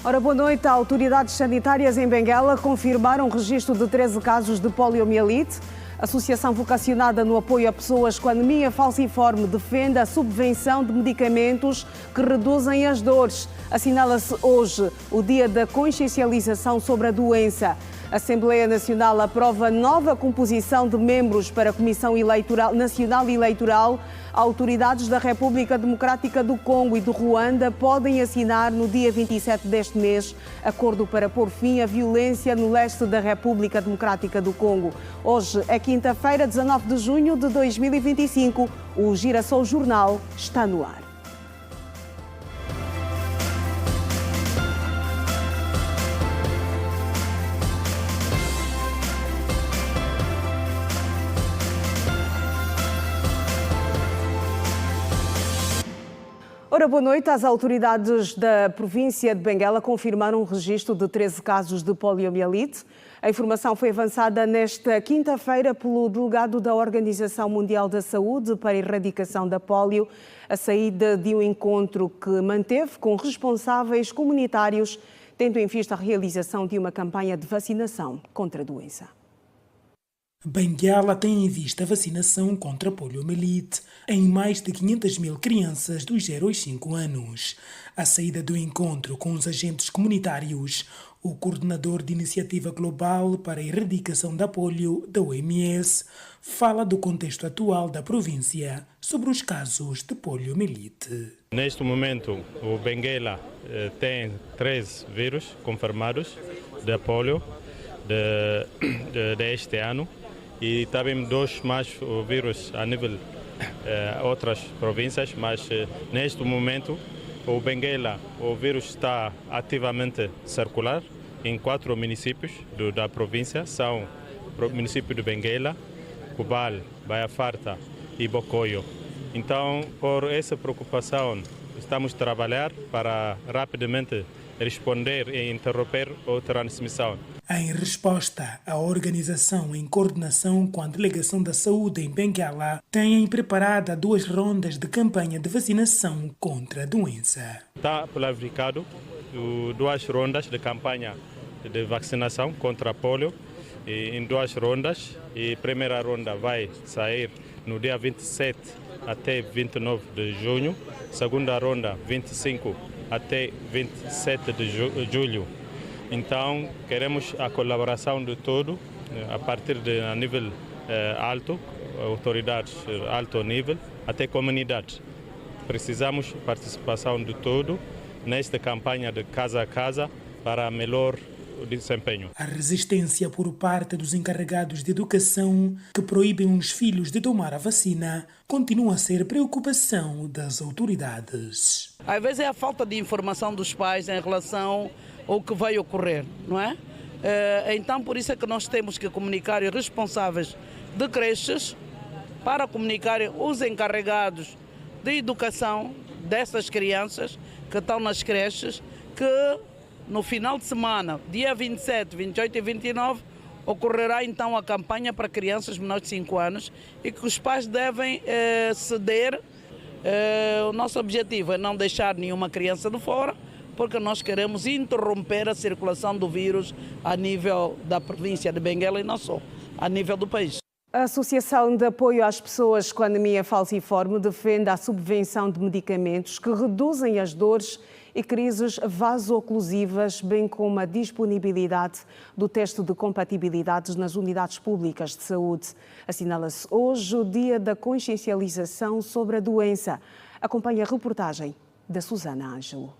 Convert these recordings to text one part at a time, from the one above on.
Ora, boa noite. Autoridades sanitárias em Benguela confirmaram o registro de 13 casos de poliomielite. A associação vocacionada no apoio a pessoas com anemia falciforme defende a subvenção de medicamentos que reduzem as dores. Assinala-se hoje o dia da consciencialização sobre a doença. A Assembleia Nacional aprova nova composição de membros para a Comissão Nacional Eleitoral. Autoridades da República Democrática do Congo e do Ruanda podem assinar no dia 27 deste mês acordo para pôr fim à violência no leste da República Democrática do Congo. Hoje é quinta-feira, 19 de junho de 2025. O Girassol Jornal está no ar. Ora, boa noite. As autoridades da província de Benguela confirmaram o registro de 13 casos de poliomielite. A informação foi avançada nesta quinta-feira pelo delegado da Organização Mundial da Saúde para a Erradicação da Polio, a saída de um encontro que manteve com responsáveis comunitários, tendo em vista a realização de uma campanha de vacinação contra a doença. Benguela tem em vista a vacinação contra a poliomielite em mais de 500 mil crianças dos 0 aos 5 anos. A saída do encontro com os agentes comunitários, o coordenador de Iniciativa Global para a Erradicação da Polio, da OMS, fala do contexto atual da província sobre os casos de poliomielite. Neste momento, o Benguela tem 3 vírus confirmados de polio deste ano. E também 2 mais vírus a nível outras províncias, mas neste momento o Benguela, o vírus está ativamente circular em 4 municípios da província, são o município de Benguela, Cubal, Baia Farta e Bocoio. Então, por essa preocupação, estamos a trabalhar para rapidamente responder e interromper a transmissão. Em resposta, a organização, em coordenação com a Delegação da Saúde em Benguela, tem preparada 2 rondas de campanha de vacinação contra a doença. Está planificado 2 rondas de campanha de vacinação contra a polio, em 2 rondas. E a primeira ronda vai sair no dia 27 até 29 de junho, segunda ronda 25 até 27 de julho. Então, queremos a colaboração de todo, a partir de a nível alto, autoridades alto nível, até comunidades. Precisamos da participação de todo nesta campanha de casa a casa para melhor desempenho. A resistência por parte dos encarregados de educação que proíbem os filhos de tomar a vacina continua a ser preocupação das autoridades. Às vezes é a falta de informação dos pais em relação ao que vai ocorrer, não é? Então, por isso é que nós temos que comunicar os responsáveis de creches para comunicarem os encarregados de educação dessas crianças que estão nas creches, que no final de semana, dia 27, 28 e 29, ocorrerá então a campanha para crianças menores de 5 anos e que os pais devem ceder. O nosso objetivo é não deixar nenhuma criança de fora, porque nós queremos interromper a circulação do vírus a nível da província de Benguela e não só, a nível do país. A Associação de Apoio às Pessoas com Anemia Falciforme defende a subvenção de medicamentos que reduzem as dores e crises vaso-oclusivas, bem como a disponibilidade do teste de compatibilidades nas unidades públicas de saúde. Assinala-se hoje o dia da consciencialização sobre a doença. Acompanhe a reportagem da Susana Ângelo.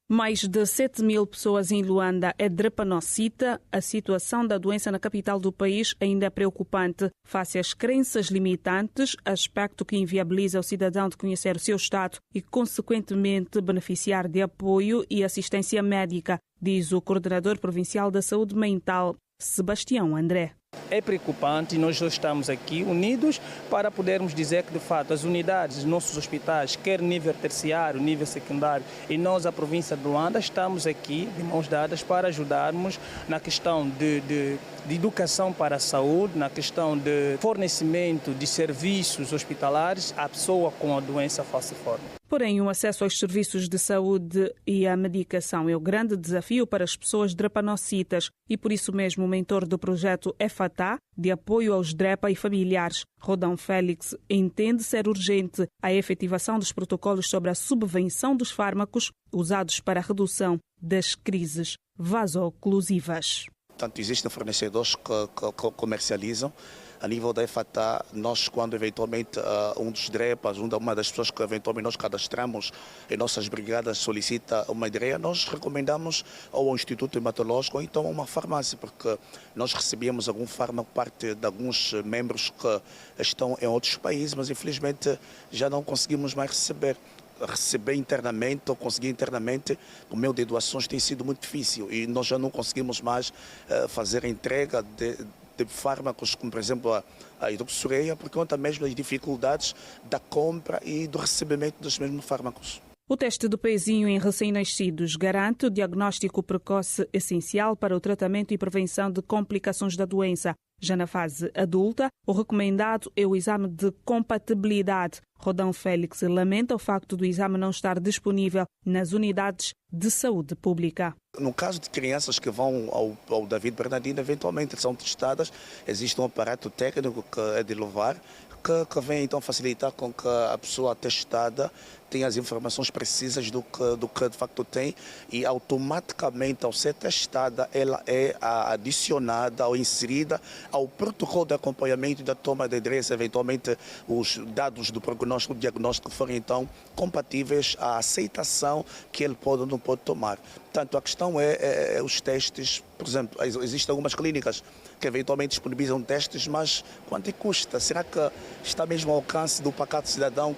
Mais de 7 mil pessoas em Luanda é drepanocita. A situação da doença na capital do país ainda é preocupante. Face às crenças limitantes, aspecto que inviabiliza o cidadão de conhecer o seu estado e, consequentemente, beneficiar de apoio e assistência médica, diz o coordenador provincial da saúde mental, Sebastião André. É preocupante e nós já estamos aqui unidos para podermos dizer que, de fato, as unidades dos nossos hospitais, quer nível terciário, nível secundário, e nós, a província de Luanda, estamos aqui de mãos dadas para ajudarmos na questão de educação para a saúde, na questão de fornecimento de serviços hospitalares à pessoa com a doença falciforme. Porém, o acesso aos serviços de saúde e à medicação é o grande desafio para as pessoas drepanocitas e, por isso mesmo, o mentor do projeto EFATA, de apoio aos DREPA e familiares, Rodão Félix, entende ser urgente a efetivação dos protocolos sobre a subvenção dos fármacos usados para a redução das crises vasoclusivas. Portanto, existem fornecedores que comercializam. A nível da EFATA, nós, quando eventualmente um dos DREPAs, uma das pessoas que eventualmente nós cadastramos em nossas brigadas solicita uma ideia, nós recomendamos ao Instituto Hematológico ou então a uma farmácia, porque nós recebemos algum fármaco parte de alguns membros que estão em outros países, mas infelizmente já não conseguimos mais receber internamente ou conseguir internamente, o meio de doações tem sido muito difícil e nós já não conseguimos mais fazer a entrega de fármacos, como por exemplo a hidroxureia, por conta mesmo das dificuldades da compra e do recebimento dos mesmos fármacos. O teste do pezinho em recém-nascidos garante o diagnóstico precoce essencial para o tratamento e prevenção de complicações da doença. Já na fase adulta, o recomendado é o exame de compatibilidade. Rodão Félix lamenta o facto do exame não estar disponível nas unidades de saúde pública. No caso de crianças que vão ao David Bernardino, eventualmente são testadas, existe um aparato técnico que é de levar, que vem então facilitar com que a pessoa testada tenha as informações precisas do que de facto tem e automaticamente ao ser testada ela é adicionada ou inserida ao protocolo de acompanhamento da toma de endereço, eventualmente os dados do prognóstico, do diagnóstico forem então compatíveis à aceitação que ele pode ou não pode tomar. Portanto, a questão é os testes, por exemplo, existem algumas clínicas que eventualmente disponibilizam testes, mas quanto custa? Será que está mesmo ao alcance do pacato cidadão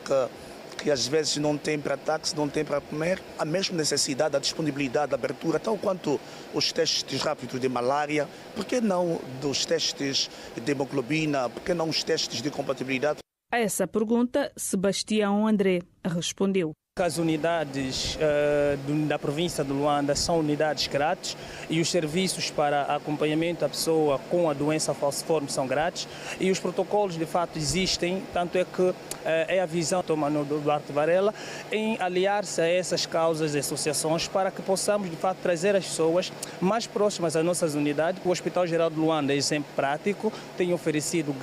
que às vezes não tem para táxi, não tem para comer? A mesma necessidade, a disponibilidade, a abertura, tal quanto os testes rápidos de malária, por que não dos testes de hemoglobina, por que não os testes de compatibilidade? A essa pergunta, Sebastião André respondeu. As unidades da província de Luanda são unidades grátis e os serviços para acompanhamento da pessoa com a doença falciforme são grátis e os protocolos de fato existem, tanto é que é a visão do Manuel Duarte Varela em aliar-se a essas causas e associações para que possamos de fato trazer as pessoas mais próximas às nossas unidades. O Hospital Geral de Luanda é exemplo prático, tem oferecido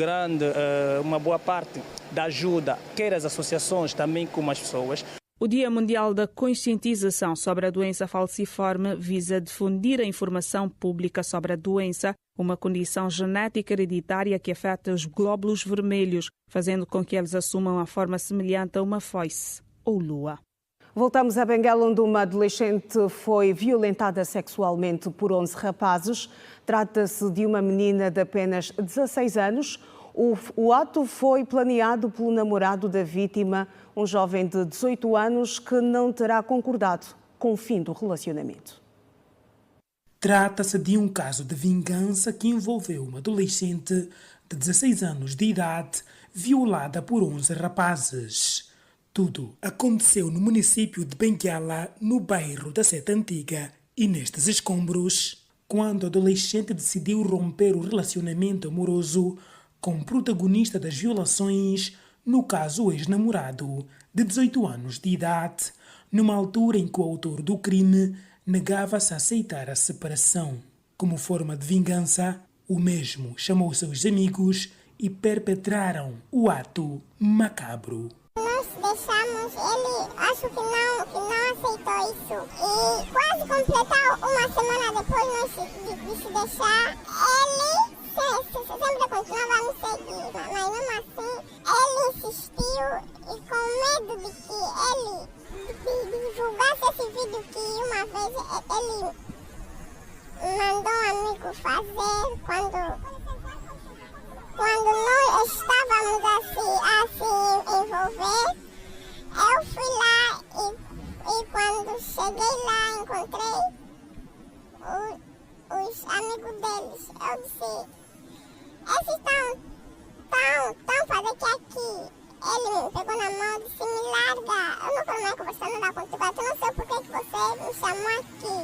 uma boa parte da ajuda, quer as associações também como as pessoas. O Dia Mundial da Conscientização sobre a Doença Falciforme visa difundir a informação pública sobre a doença, uma condição genética hereditária que afeta os glóbulos vermelhos, fazendo com que eles assumam a forma semelhante a uma foice ou lua. Voltamos a Benguela, onde uma adolescente foi violentada sexualmente por 11 rapazes. Trata-se de uma menina de apenas 16 anos. O ato foi planeado pelo namorado da vítima, um jovem de 18 anos que não terá concordado com o fim do relacionamento. Trata-se de um caso de vingança que envolveu uma adolescente de 16 anos de idade violada por 11 rapazes. Tudo aconteceu no município de Benguela, no bairro da Seta Antiga e nestes escombros, quando a adolescente decidiu romper o relacionamento amoroso com o protagonista das violações, no caso o ex-namorado, de 18 anos de idade, numa altura em que o autor do crime negava-se a aceitar a separação. Como forma de vingança, o mesmo chamou seus amigos e perpetraram o ato macabro. Nós deixamos ele, acho que não aceitou isso. E quase completar uma semana depois de se deixar, ele sempre continuava a me seguir, mas mesmo assim ele insistiu e com medo de que ele divulgasse esse vídeo que uma vez ele mandou um amigo fazer quando nós estávamos assim envolver, eu fui lá e quando cheguei lá encontrei os amigos deles. Eu disse, esses estão fazendo que aqui. Ele me pegou na mão e disse, me larga. Eu não quero mais conversar, não dá contigo. Eu não sei por que você me chamou aqui.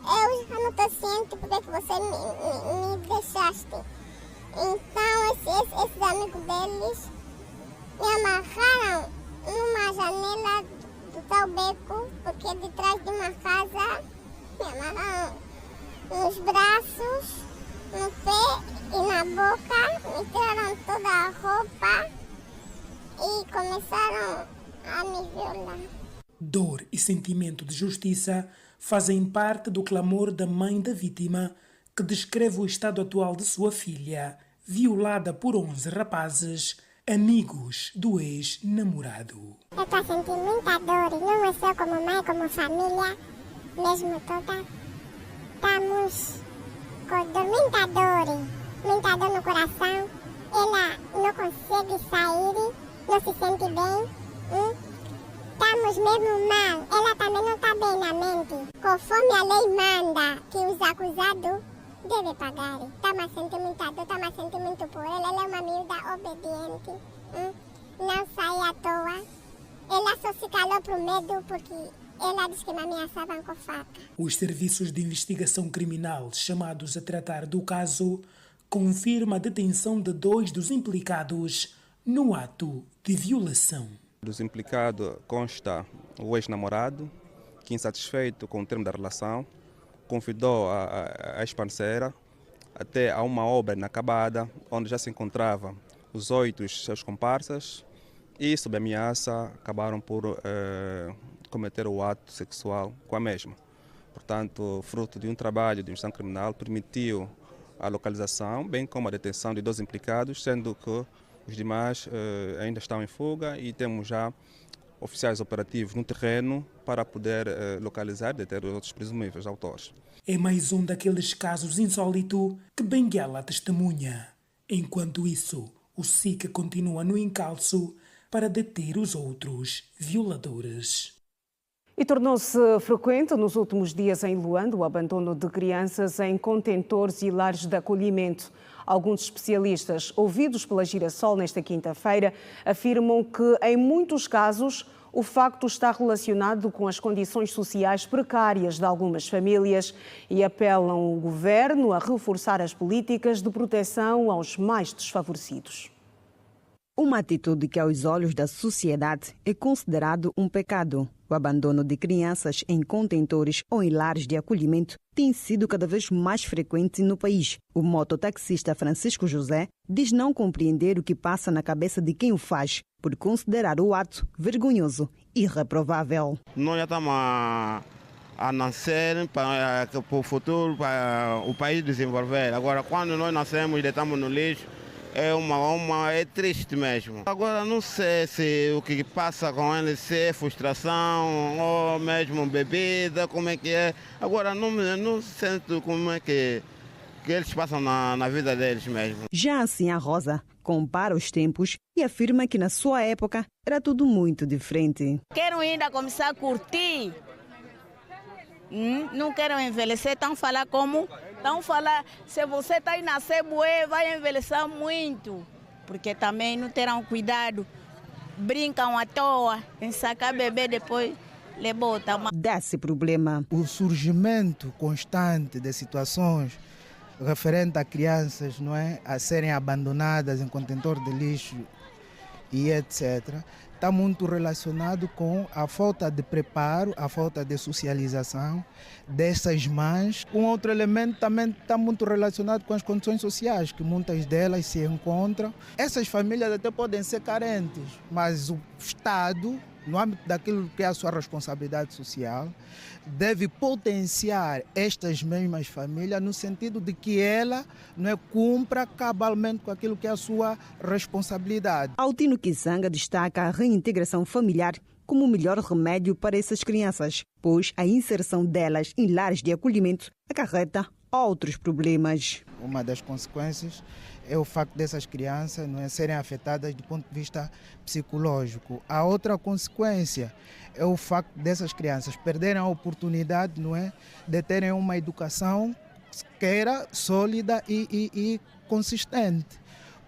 Eu já não estou ciente por que você me deixaste. Então esses amigos deles me amarraram numa janela do tal beco, porque de trás de uma casa me amarraram nos braços, no pé e na boca, me tiraram toda a roupa e começaram a me violar. Dor e sentimento de justiça fazem parte do clamor da mãe da vítima, que descreve o estado atual de sua filha, violada por 11 rapazes, amigos do ex-namorado. Eu estou a sentir muita dor, e não é só como mãe, como família, mesmo toda. Estamos com muita dor no coração. Ela não consegue sair, não se sente bem. Estamos mesmo mal, ela também não está bem na mente. Conforme a lei manda que os acusados devem pagar. Estamos a sentir muita dor, estamos a sentir muito por ela. Ela é uma miúda obediente, não sai à toa. Ela só se calou por medo porque ela disse que me ameaçavam com faca. Os serviços de investigação criminal chamados a tratar do caso confirmam a detenção de 2 dos implicados no ato de violação. Dos implicados consta o ex-namorado, que, insatisfeito com o termo da relação, convidou a ex-parceira até a uma obra inacabada, onde já se encontravam os 8 seus comparsas, e, sob ameaça, acabaram por cometer o ato sexual com a mesma. Portanto, fruto de um trabalho de investigação criminal, permitiu a localização, bem como a detenção de 2 implicados, sendo que os demais ainda estão em fuga e temos já oficiais operativos no terreno para poder localizar e deter os outros presumíveis autores. É mais um daqueles casos insólitos que Benguela testemunha. Enquanto isso, o SIC continua no encalço para deter os outros violadores. E tornou-se frequente nos últimos dias em Luanda o abandono de crianças em contentores e lares de acolhimento. Alguns especialistas, ouvidos pela Girassol nesta quinta-feira, afirmam que, em muitos casos, o facto está relacionado com as condições sociais precárias de algumas famílias e apelam o governo a reforçar as políticas de proteção aos mais desfavorecidos. Uma atitude que, aos olhos da sociedade, é considerado um pecado. O abandono de crianças em contentores ou em lares de acolhimento tem sido cada vez mais frequente no país. O mototaxista Francisco José diz não compreender o que passa na cabeça de quem o faz, por considerar o ato vergonhoso e reprovável. Nós já estamos a nascer para o futuro, para o país desenvolver. Agora, quando nós nascemos e estamos no lixo, é triste mesmo. Agora não sei se o que passa com eles, se é frustração ou mesmo bebida, como é que é. Agora não sinto como é que eles passam na vida deles mesmo. Já assim a Rosa compara os tempos e afirma que na sua época era tudo muito diferente. Quero ainda começar a curtir. Não quero envelhecer, estão falar como... Então, se você está aí nascer bué, vai envelhecer muito. Porque também não terão cuidado. Brincam à toa, em sacar bebê depois lhe botam. Desse problema. O surgimento constante de situações referente a crianças, não é, a serem abandonadas em contentor de lixo e etc., está muito relacionado com a falta de preparo, a falta de socialização dessas mães. Um outro elemento também está muito relacionado com as condições sociais, que muitas delas se encontram. Essas famílias até podem ser carentes, mas o Estado, no âmbito daquilo que é a sua responsabilidade social, deve potenciar estas mesmas famílias no sentido de que ela cumpra cabalmente com aquilo que é a sua responsabilidade. Altino Kisanga destaca a reintegração familiar como o melhor remédio para essas crianças, pois a inserção delas em lares de acolhimento acarreta outros problemas. Uma das consequências é o facto dessas crianças serem afetadas do ponto de vista psicológico. A outra consequência é o facto dessas crianças perderem a oportunidade de terem uma educação que era sólida e consistente.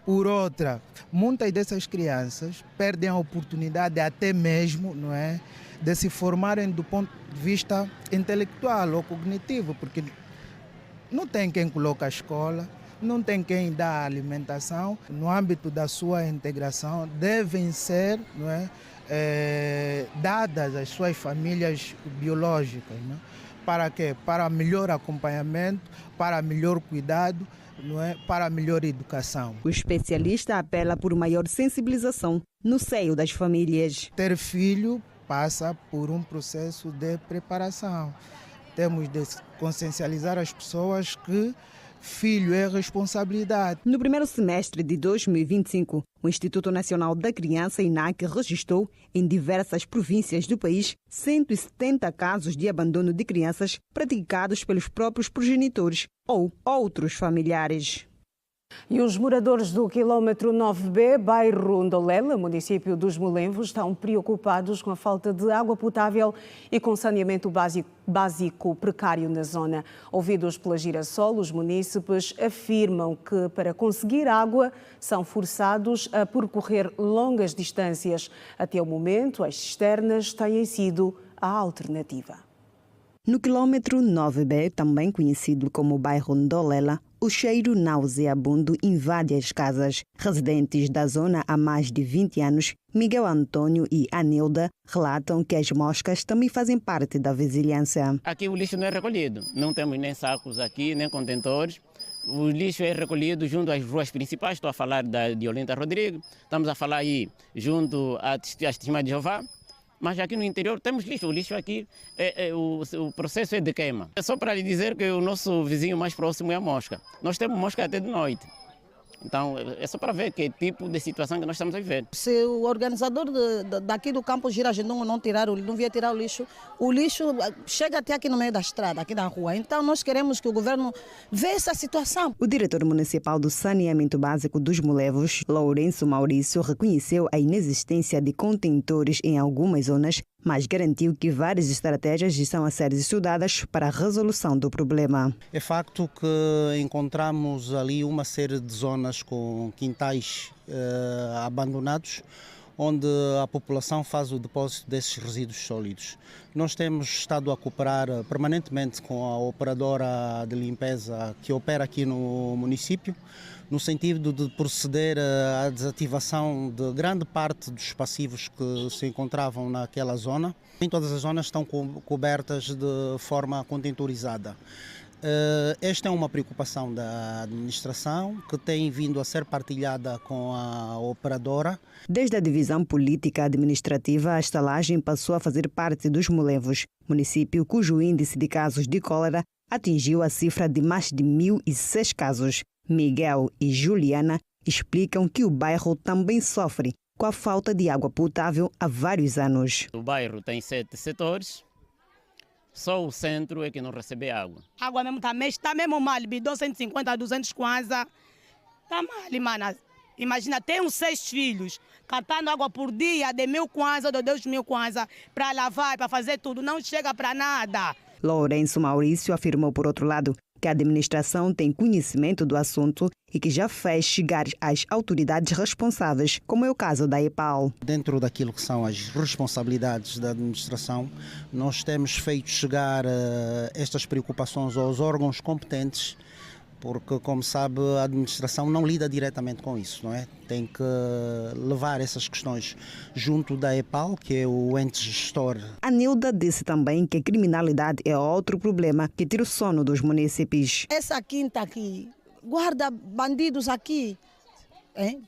Por outra, muitas dessas crianças perdem a oportunidade até mesmo de se formarem do ponto de vista intelectual ou cognitivo, porque não tem quem coloque a escola, não tem quem dá a alimentação. No âmbito da sua integração, devem ser dadas às suas famílias biológicas. Né? Para quê? Para melhor acompanhamento, para melhor cuidado, não é? Para melhor educação. O especialista apela por maior sensibilização no seio das famílias. Ter filho passa por um processo de preparação. Temos de consciencializar as pessoas que filho é responsabilidade. No primeiro semestre de 2025, o Instituto Nacional da Criança, INAC, registrou em diversas províncias do país 170 casos de abandono de crianças praticados pelos próprios progenitores ou outros familiares. E os moradores do quilómetro 9B, bairro Ndolela, município dos Molenvos, estão preocupados com a falta de água potável e com saneamento básico precário na zona. Ouvidos pela Girassol, os munícipes afirmam que para conseguir água são forçados a percorrer longas distâncias. Até o momento, as cisternas têm sido a alternativa. No quilómetro 9B, também conhecido como bairro Ndolela, o cheiro nauseabundo invade as casas. Residentes da zona há mais de 20 anos, Miguel Antônio e Anilda, relatam que as moscas também fazem parte da vizinhança. Aqui o lixo não é recolhido, não temos nem sacos aqui, nem contentores. O lixo é recolhido junto às ruas principais, estou a falar de Olinda Rodrigues, estamos a falar aí junto às Testemunhas de Jeová. Mas aqui no interior temos lixo. O lixo aqui, o processo é de queima. É só para lhe dizer que o nosso vizinho mais próximo é a mosca. Nós temos mosca até de noite. Então, é só para ver que tipo de situação que nós estamos a viver. Se o organizador daqui do campo Girajendongo não vier tirar o lixo chega até aqui no meio da estrada, aqui na rua. Então, nós queremos que o governo veja essa situação. O diretor municipal do Saneamento Básico dos Molenvos, Lourenço Maurício, reconheceu a inexistência de contentores em algumas zonas, mas garantiu que várias estratégias estão a ser estudadas para a resolução do problema. É facto que encontramos ali uma série de zonas com quintais abandonados, onde a população faz o depósito desses resíduos sólidos. Nós temos estado a cooperar permanentemente com a operadora de limpeza que opera aqui no município, no sentido de proceder à desativação de grande parte dos passivos que se encontravam naquela zona. Nem todas as zonas estão cobertas de forma contentorizada. Esta é uma preocupação da administração que tem vindo a ser partilhada com a operadora. Desde a divisão política administrativa, a estalagem passou a fazer parte dos Molenvos, município cujo índice de casos de cólera atingiu a cifra de mais de 1.006 casos. Miguel e Juliana explicam que o bairro também sofre com a falta de água potável há vários anos. O bairro tem 7 setores, só o centro é que não recebe água. A água mesmo está mesmo mal, bidão 150, 200 kwanza. Está mal, mana. Imagina, tenho 6 filhos, catando água por dia de 1.000 kwanza, de 2.000 kwanza, para lavar, para fazer tudo, não chega para nada. Lourenço Maurício afirmou, por outro lado, que a administração tem conhecimento do assunto e que já fez chegar às autoridades responsáveis, como é o caso da EPAL. Dentro daquilo que são as responsabilidades da administração, nós temos feito chegar estas preocupações aos órgãos competentes, porque, como sabe, a administração não lida diretamente com isso, não é? Tem que levar essas questões junto da EPAL, que é o ente gestor. Anilda disse também que a criminalidade é outro problema que tira o sono dos munícipes. Essa quinta aqui guarda bandidos aqui.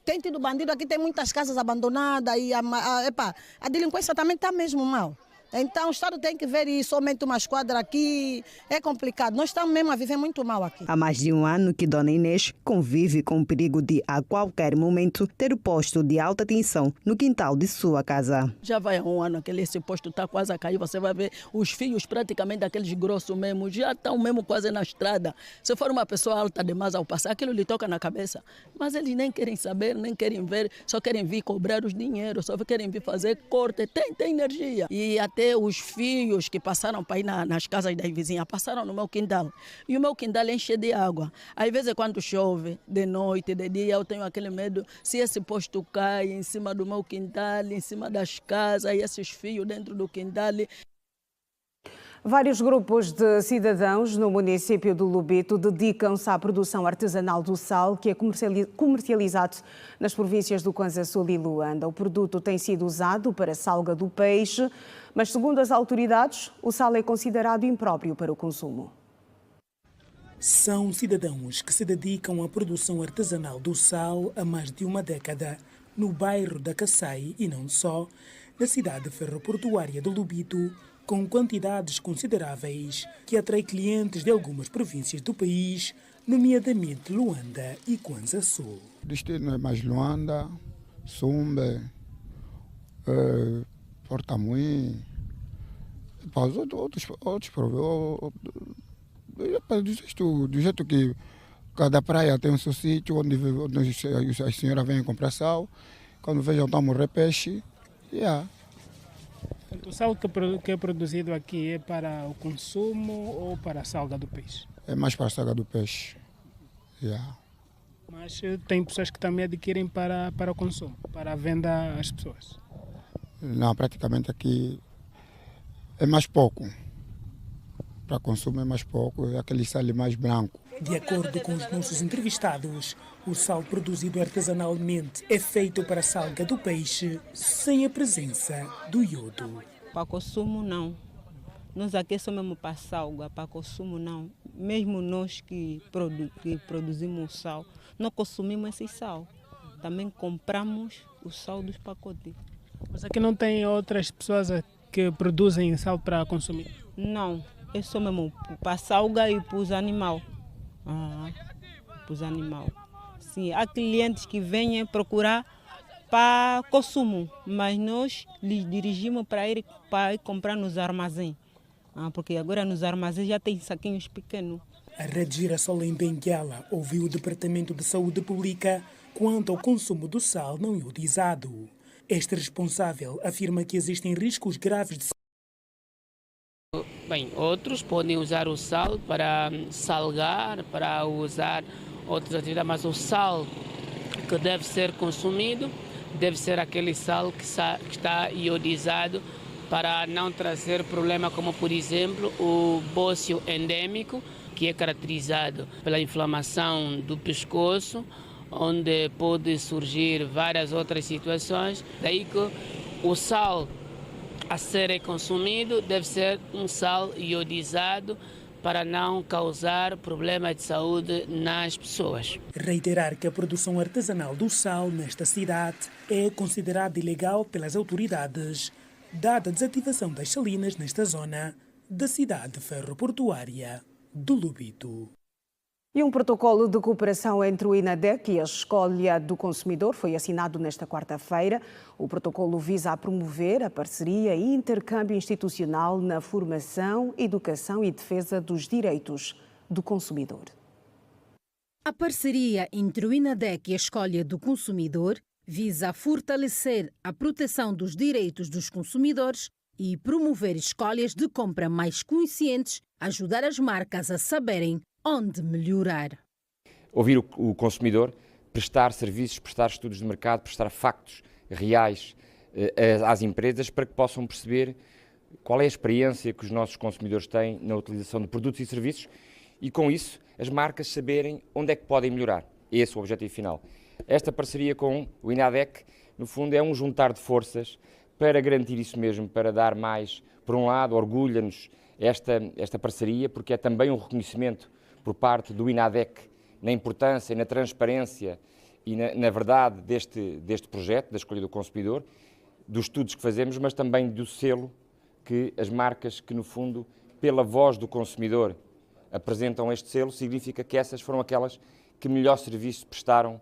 Tem tido bandido aqui, tem muitas casas abandonadas e a delinquência também está mesmo mal. Então o Estado tem que ver isso, somente uma esquadra aqui, é complicado. Nós estamos mesmo a viver muito mal aqui. Há mais de um ano que Dona Inês convive com o perigo de, a qualquer momento, ter o posto de alta tensão no quintal de sua casa. Já vai há um ano que esse posto está quase a cair, você vai ver os fios praticamente aqueles grossos mesmo, já estão mesmo quase na estrada. Se for uma pessoa alta demais ao passar, aquilo lhe toca na cabeça. Mas eles nem querem saber, nem querem ver, só querem vir cobrar os dinheiros, só querem vir fazer corte, tem energia. E até os fios que passaram para ir nas casas das vizinhas, passaram no meu quintal. E o meu quintal enche de água. Às vezes quando chove, de noite, de dia, eu tenho aquele medo, se esse posto cai em cima do meu quintal, em cima das casas, e esses fios dentro do quintal. Vários grupos de cidadãos no município do Lubito dedicam-se à produção artesanal do sal, que é comercializado nas províncias do Kwanza Sul e Luanda. O produto tem sido usado para salga do peixe, mas, segundo as autoridades, o sal é considerado impróprio para o consumo. São cidadãos que se dedicam à produção artesanal do sal há mais de uma década, no bairro da Kassai e não só, na cidade ferroportuária do Lubito, com quantidades consideráveis que atrai clientes de algumas províncias do país, nomeadamente Luanda e Kwanza Sul. O destino é mais Luanda, Sumbe, Portamuim, outros do jeito que cada praia tem o seu sítio onde as senhoras vêm comprar sal, quando vejam estão a morrer peixe, O sal que é produzido aqui é para o consumo ou para a salga do peixe? É mais para a salga do peixe. Mas tem pessoas que também adquirem para o consumo, para a venda às pessoas? Não, praticamente aqui é mais pouco. Para consumo é mais pouco, é aquele sal mais branco. De acordo com os nossos entrevistados, o sal produzido artesanalmente é feito para a salga do peixe sem a presença do iodo. Para consumo não. Nós aqui só mesmo para salga, para consumo não. Mesmo nós que produzimos o sal, não consumimos esse sal. Também compramos o sal dos pacotes. Mas aqui não tem outras pessoas que produzem sal para consumir? Não, é só mesmo para salga e para os animais. Para os animais. Sim, há clientes que vêm procurar para consumo, mas nós lhes dirigimos para ir comprar nos armazéns. Porque agora nos armazéns já tem saquinhos pequenos. A Rede Girassol em Benguela ouviu o Departamento de Saúde Pública quanto ao consumo do sal não iodizado. Este responsável afirma que existem riscos graves de saúde. Bem, outros podem usar o sal para salgar, para usar outras atividades, mas o sal que deve ser consumido deve ser aquele sal que está iodizado, para não trazer problema como, por exemplo, o bócio endêmico, que é caracterizado pela inflamação do pescoço, onde pode surgir várias outras situações. Daí que o sal a ser consumido deve ser um sal iodizado para não causar problemas de saúde nas pessoas. Reiterar que a produção artesanal do sal nesta cidade é considerada ilegal pelas autoridades, dada a desativação das salinas nesta zona da cidade ferroportuária do Lubito. E um protocolo de cooperação entre o INADEC e a Escolha do Consumidor foi assinado nesta quarta-feira. O protocolo visa promover a parceria e intercâmbio institucional na formação, educação e defesa dos direitos do consumidor. A parceria entre o INADEC e a Escolha do Consumidor visa fortalecer a proteção dos direitos dos consumidores e promover escolhas de compra mais conscientes, ajudar as marcas a saberem onde melhorar. Ouvir o consumidor, prestar serviços, prestar estudos de mercado, prestar factos reais às empresas para que possam perceber qual é a experiência que os nossos consumidores têm na utilização de produtos e serviços e, com isso, as marcas saberem onde é que podem melhorar. Esse é o objetivo final. Esta parceria com o INADEC, no fundo, é um juntar de forças para garantir isso mesmo, para dar mais, por um lado, orgulha-nos esta parceria, porque é também um reconhecimento por parte do INADEC na importância e na transparência e na verdade deste projeto, da Escolha do Consumidor, dos estudos que fazemos, mas também do selo que as marcas que, no fundo, pela voz do consumidor apresentam este selo, significa que essas foram aquelas que melhor serviço prestaram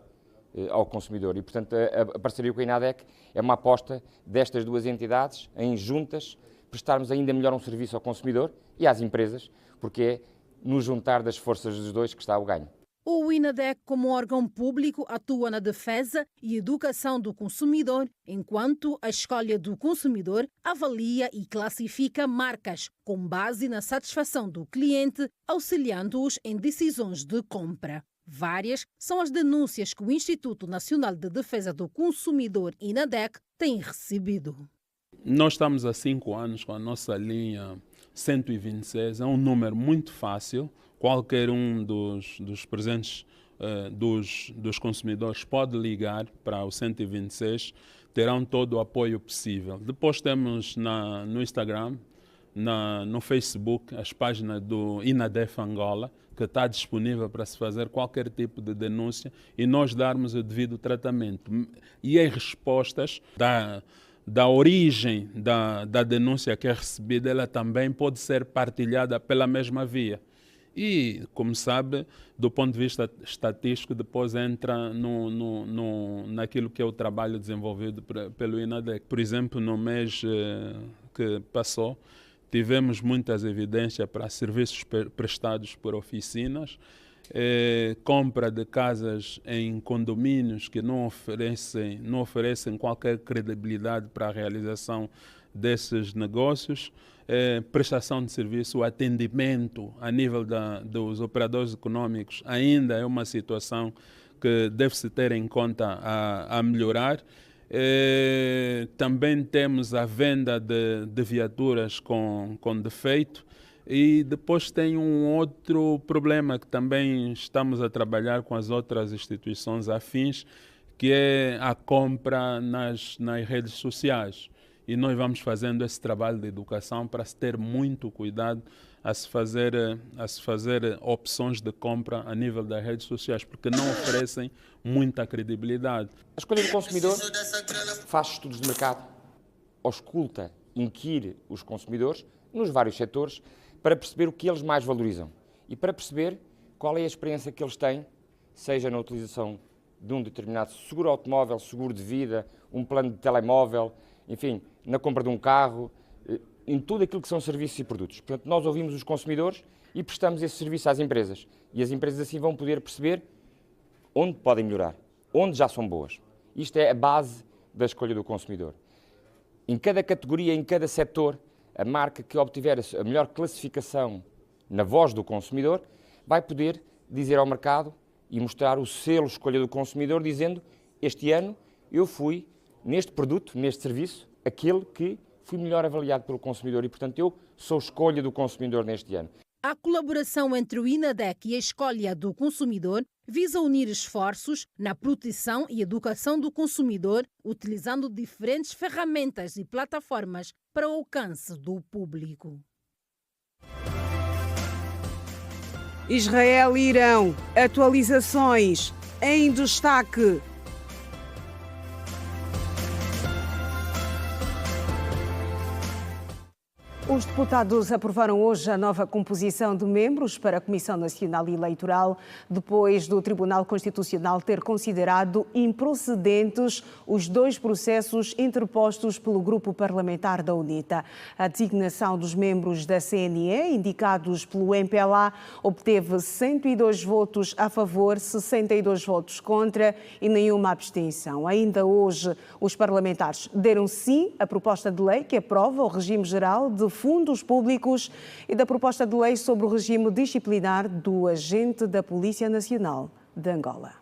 ao consumidor. E, portanto, a parceria com a INADEC é uma aposta destas duas entidades em juntas prestarmos ainda melhor um serviço ao consumidor e às empresas, porque é no juntar das forças dos dois que está o ganho. O INADEC, como órgão público, atua na defesa e educação do consumidor, enquanto a Escolha do Consumidor avalia e classifica marcas com base na satisfação do cliente, auxiliando-os em decisões de compra. Várias são as denúncias que o Instituto Nacional de Defesa do Consumidor, INADEC, tem recebido. Nós estamos há 5 anos com a nossa linha 126 é um número muito fácil, qualquer um dos presentes dos consumidores pode ligar para o 126, terão todo o apoio possível. Depois temos no Instagram, no Facebook, as páginas do INADEF Angola, que está disponível para se fazer qualquer tipo de denúncia e nós darmos o devido tratamento. E as respostas da origem da denúncia que é recebida, ela também pode ser partilhada pela mesma via. E, como sabe, do ponto de vista estatístico, depois entra naquilo que é o trabalho desenvolvido pelo INADEC. Por exemplo, no mês que passou, tivemos muitas evidências para serviços prestados por oficinas, compra de casas em condomínios que não oferecem qualquer credibilidade para a realização desses negócios, prestação de serviço, o atendimento a nível dos operadores econômicos ainda é uma situação que deve-se ter em conta a melhorar. Também temos a venda de viaturas com defeito e depois tem um outro problema que também estamos a trabalhar com as outras instituições afins, que é a compra nas redes sociais. E nós vamos fazendo esse trabalho de educação para se ter muito cuidado a se fazer opções de compra a nível das redes sociais, porque não oferecem muita credibilidade. A escolha do consumidor faz estudos de mercado, ausculta, inquire os consumidores nos vários setores para perceber o que eles mais valorizam e para perceber qual é a experiência que eles têm, seja na utilização de um determinado seguro automóvel, seguro de vida, um plano de telemóvel, enfim, na compra de um carro, em tudo aquilo que são serviços e produtos. Portanto, nós ouvimos os consumidores e prestamos esse serviço às empresas. E as empresas assim vão poder perceber onde podem melhorar, onde já são boas. Isto é a base da escolha do consumidor. Em cada categoria, em cada setor, a marca que obtiver a melhor classificação na voz do consumidor vai poder dizer ao mercado e mostrar o selo escolha do consumidor, dizendo: este ano eu fui neste produto, neste serviço, aquele que fui melhor avaliado pelo consumidor e, portanto, eu sou escolha do consumidor neste ano. A colaboração entre o INADEC e a escolha do consumidor visa unir esforços na proteção e educação do consumidor, utilizando diferentes ferramentas e plataformas para o alcance do público. Israel e Irão, atualizações em destaque. Os deputados aprovaram hoje a nova composição de membros para a Comissão Nacional Eleitoral, depois do Tribunal Constitucional ter considerado improcedentes os 2 processos interpostos pelo grupo parlamentar da UNITA. A designação dos membros da CNE, indicados pelo MPLA, obteve 102 votos a favor, 62 votos contra e nenhuma abstenção. Ainda hoje, os parlamentares deram sim à proposta de lei que aprova o regime geral de fundos públicos e da proposta de lei sobre o regime disciplinar do agente da Polícia Nacional de Angola.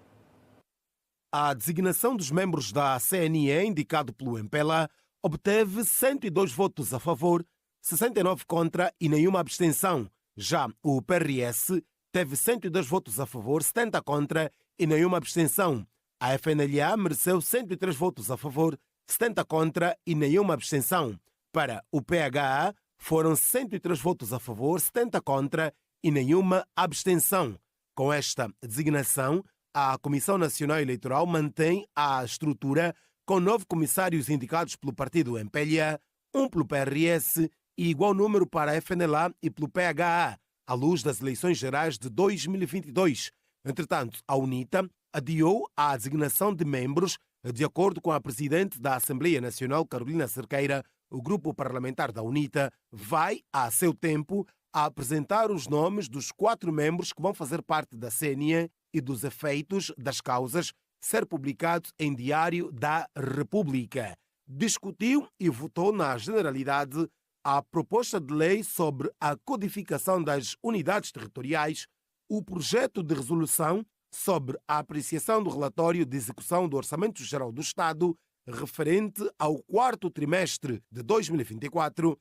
A designação dos membros da CNE, indicado pelo MPLA, obteve 102 votos a favor, 69 contra e nenhuma abstenção. Já o PRS teve 102 votos a favor, 70 contra e nenhuma abstenção. A FNLA mereceu 103 votos a favor, 70 contra e nenhuma abstenção. Para o PHA, foram 103 votos a favor, 70 contra e nenhuma abstenção. Com esta designação, a Comissão Nacional Eleitoral mantém a estrutura com 9 comissários indicados pelo partido MPLA, 1 pelo PRS e igual número para a FNLA e pelo PHA, à luz das eleições gerais de 2022. Entretanto, a UNITA adiou a designação de membros. De acordo com a presidente da Assembleia Nacional, Carolina Cerqueira, o grupo parlamentar da UNITA vai, a seu tempo, apresentar os nomes dos 4 membros que vão fazer parte da CNE e dos efeitos das causas ser publicados em Diário da República. Discutiu e votou na generalidade a proposta de lei sobre a codificação das unidades territoriais, o projeto de resolução sobre a apreciação do relatório de execução do Orçamento Geral do Estado, referente ao quarto trimestre de 2024.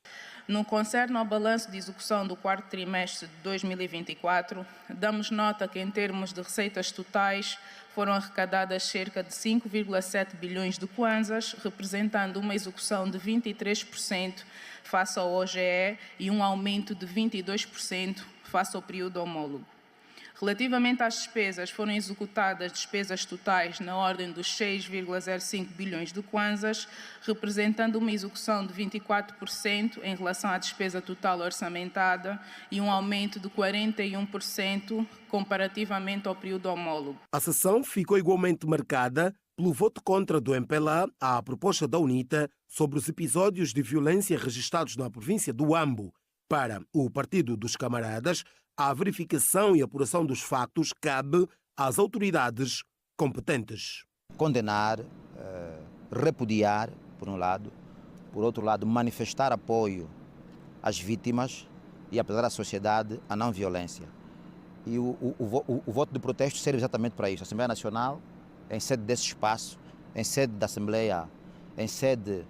No que concerne ao balanço de execução do quarto trimestre de 2024, damos nota que, em termos de receitas totais, foram arrecadadas cerca de 5,7 bilhões de kwanzas, representando uma execução de 23% face ao OGE e um aumento de 22% face ao período homólogo. Relativamente às despesas, foram executadas despesas totais na ordem dos 6,05 bilhões de kwanzas, representando uma execução de 24% em relação à despesa total orçamentada e um aumento de 41% comparativamente ao período homólogo. A sessão ficou igualmente marcada pelo voto contra do MPLA à proposta da UNITA sobre os episódios de violência registrados na província do Huambo. Para o Partido dos Camaradas, a verificação e apuração dos factos cabe às autoridades competentes. Condenar, repudiar, por um lado, por outro lado, manifestar apoio às vítimas e, apesar da sociedade, à não violência. E o voto de protesto serve exatamente para isso. A Assembleia Nacional, em sede desse espaço, em sede da Assembleia, em sede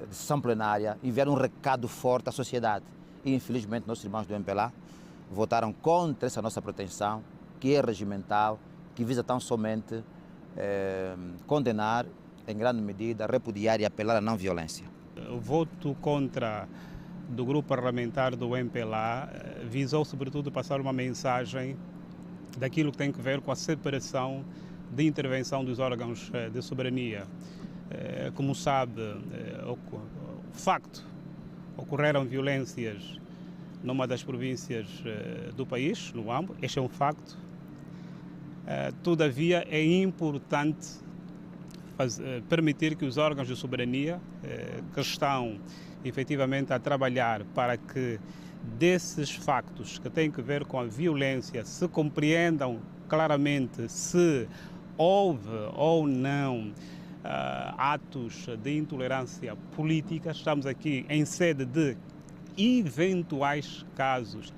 de sessão plenária, enviar um recado forte à sociedade. E, infelizmente, nossos irmãos do MPLA votaram contra essa nossa pretensão, que é regimental, que visa tão somente condenar, em grande medida, repudiar e apelar à não violência. O voto contra do grupo parlamentar do MPLA visou, sobretudo, passar uma mensagem daquilo que tem a ver com a separação de intervenção dos órgãos de soberania. Como sabe, o facto, ocorreram violências numa das províncias do país, no Huambo, este é um facto. Todavia, é importante permitir que os órgãos de soberania, que estão efetivamente a trabalhar para que desses factos que têm a ver com a violência se compreendam claramente se houve ou não atos de intolerância política. Estamos aqui em sede de eventuais casos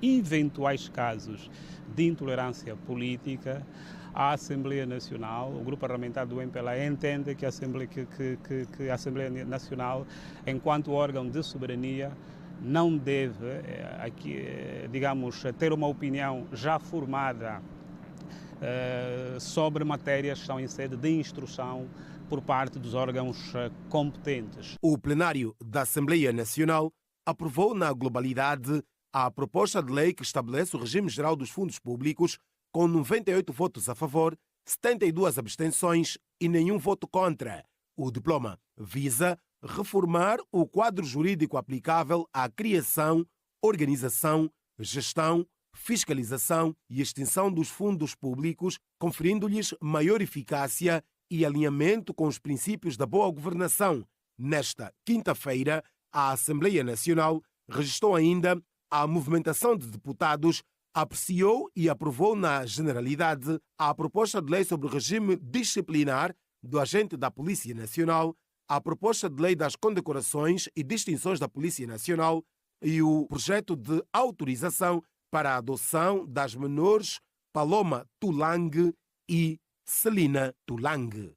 de intolerância política. A Assembleia Nacional, o grupo parlamentar do MPLA entende que a Assembleia Nacional, enquanto órgão de soberania, não deve, digamos, ter uma opinião já formada sobre matérias que estão em sede de instrução por parte dos órgãos competentes. O plenário da Assembleia Nacional aprovou na globalidade a proposta de lei que estabelece o regime geral dos fundos públicos com 98 votos a favor, 72 abstenções e nenhum voto contra. O diploma visa reformar o quadro jurídico aplicável à criação, organização, gestão, fiscalização e extinção dos fundos públicos, conferindo-lhes maior eficácia e alinhamento com os princípios da boa governação. Nesta quinta-feira, a Assembleia Nacional registrou ainda a movimentação de deputados, apreciou e aprovou na generalidade a proposta de lei sobre o regime disciplinar do agente da Polícia Nacional, a proposta de lei das condecorações e distinções da Polícia Nacional e o projeto de autorização para a adoção das menores Paloma Tulang e Celina Tulang.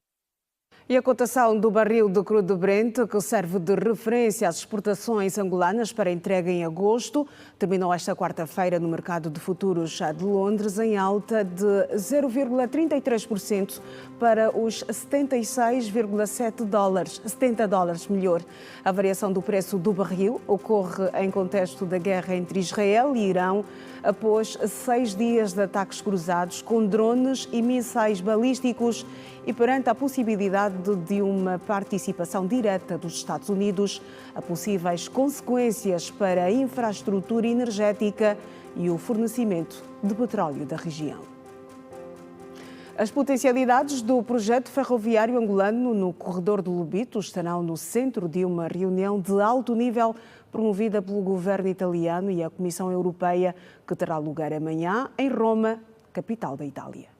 E a cotação do barril de crudo Brent, que serve de referência às exportações angolanas para entrega em agosto, terminou esta quarta-feira no mercado de futuros de Londres em alta de 0,33% para os 76,7 dólares, 70 dólares melhor. A variação do preço do barril ocorre em contexto da guerra entre Israel e Irão, após 6 dias de ataques cruzados com drones e mísseis balísticos e perante a possibilidade de uma participação direta dos Estados Unidos a possíveis consequências para a infraestrutura energética e o fornecimento de petróleo da região. As potencialidades do projeto ferroviário angolano no corredor do Lobito estarão no centro de uma reunião de alto nível promovida pelo governo italiano e a Comissão Europeia, que terá lugar amanhã em Roma, capital da Itália.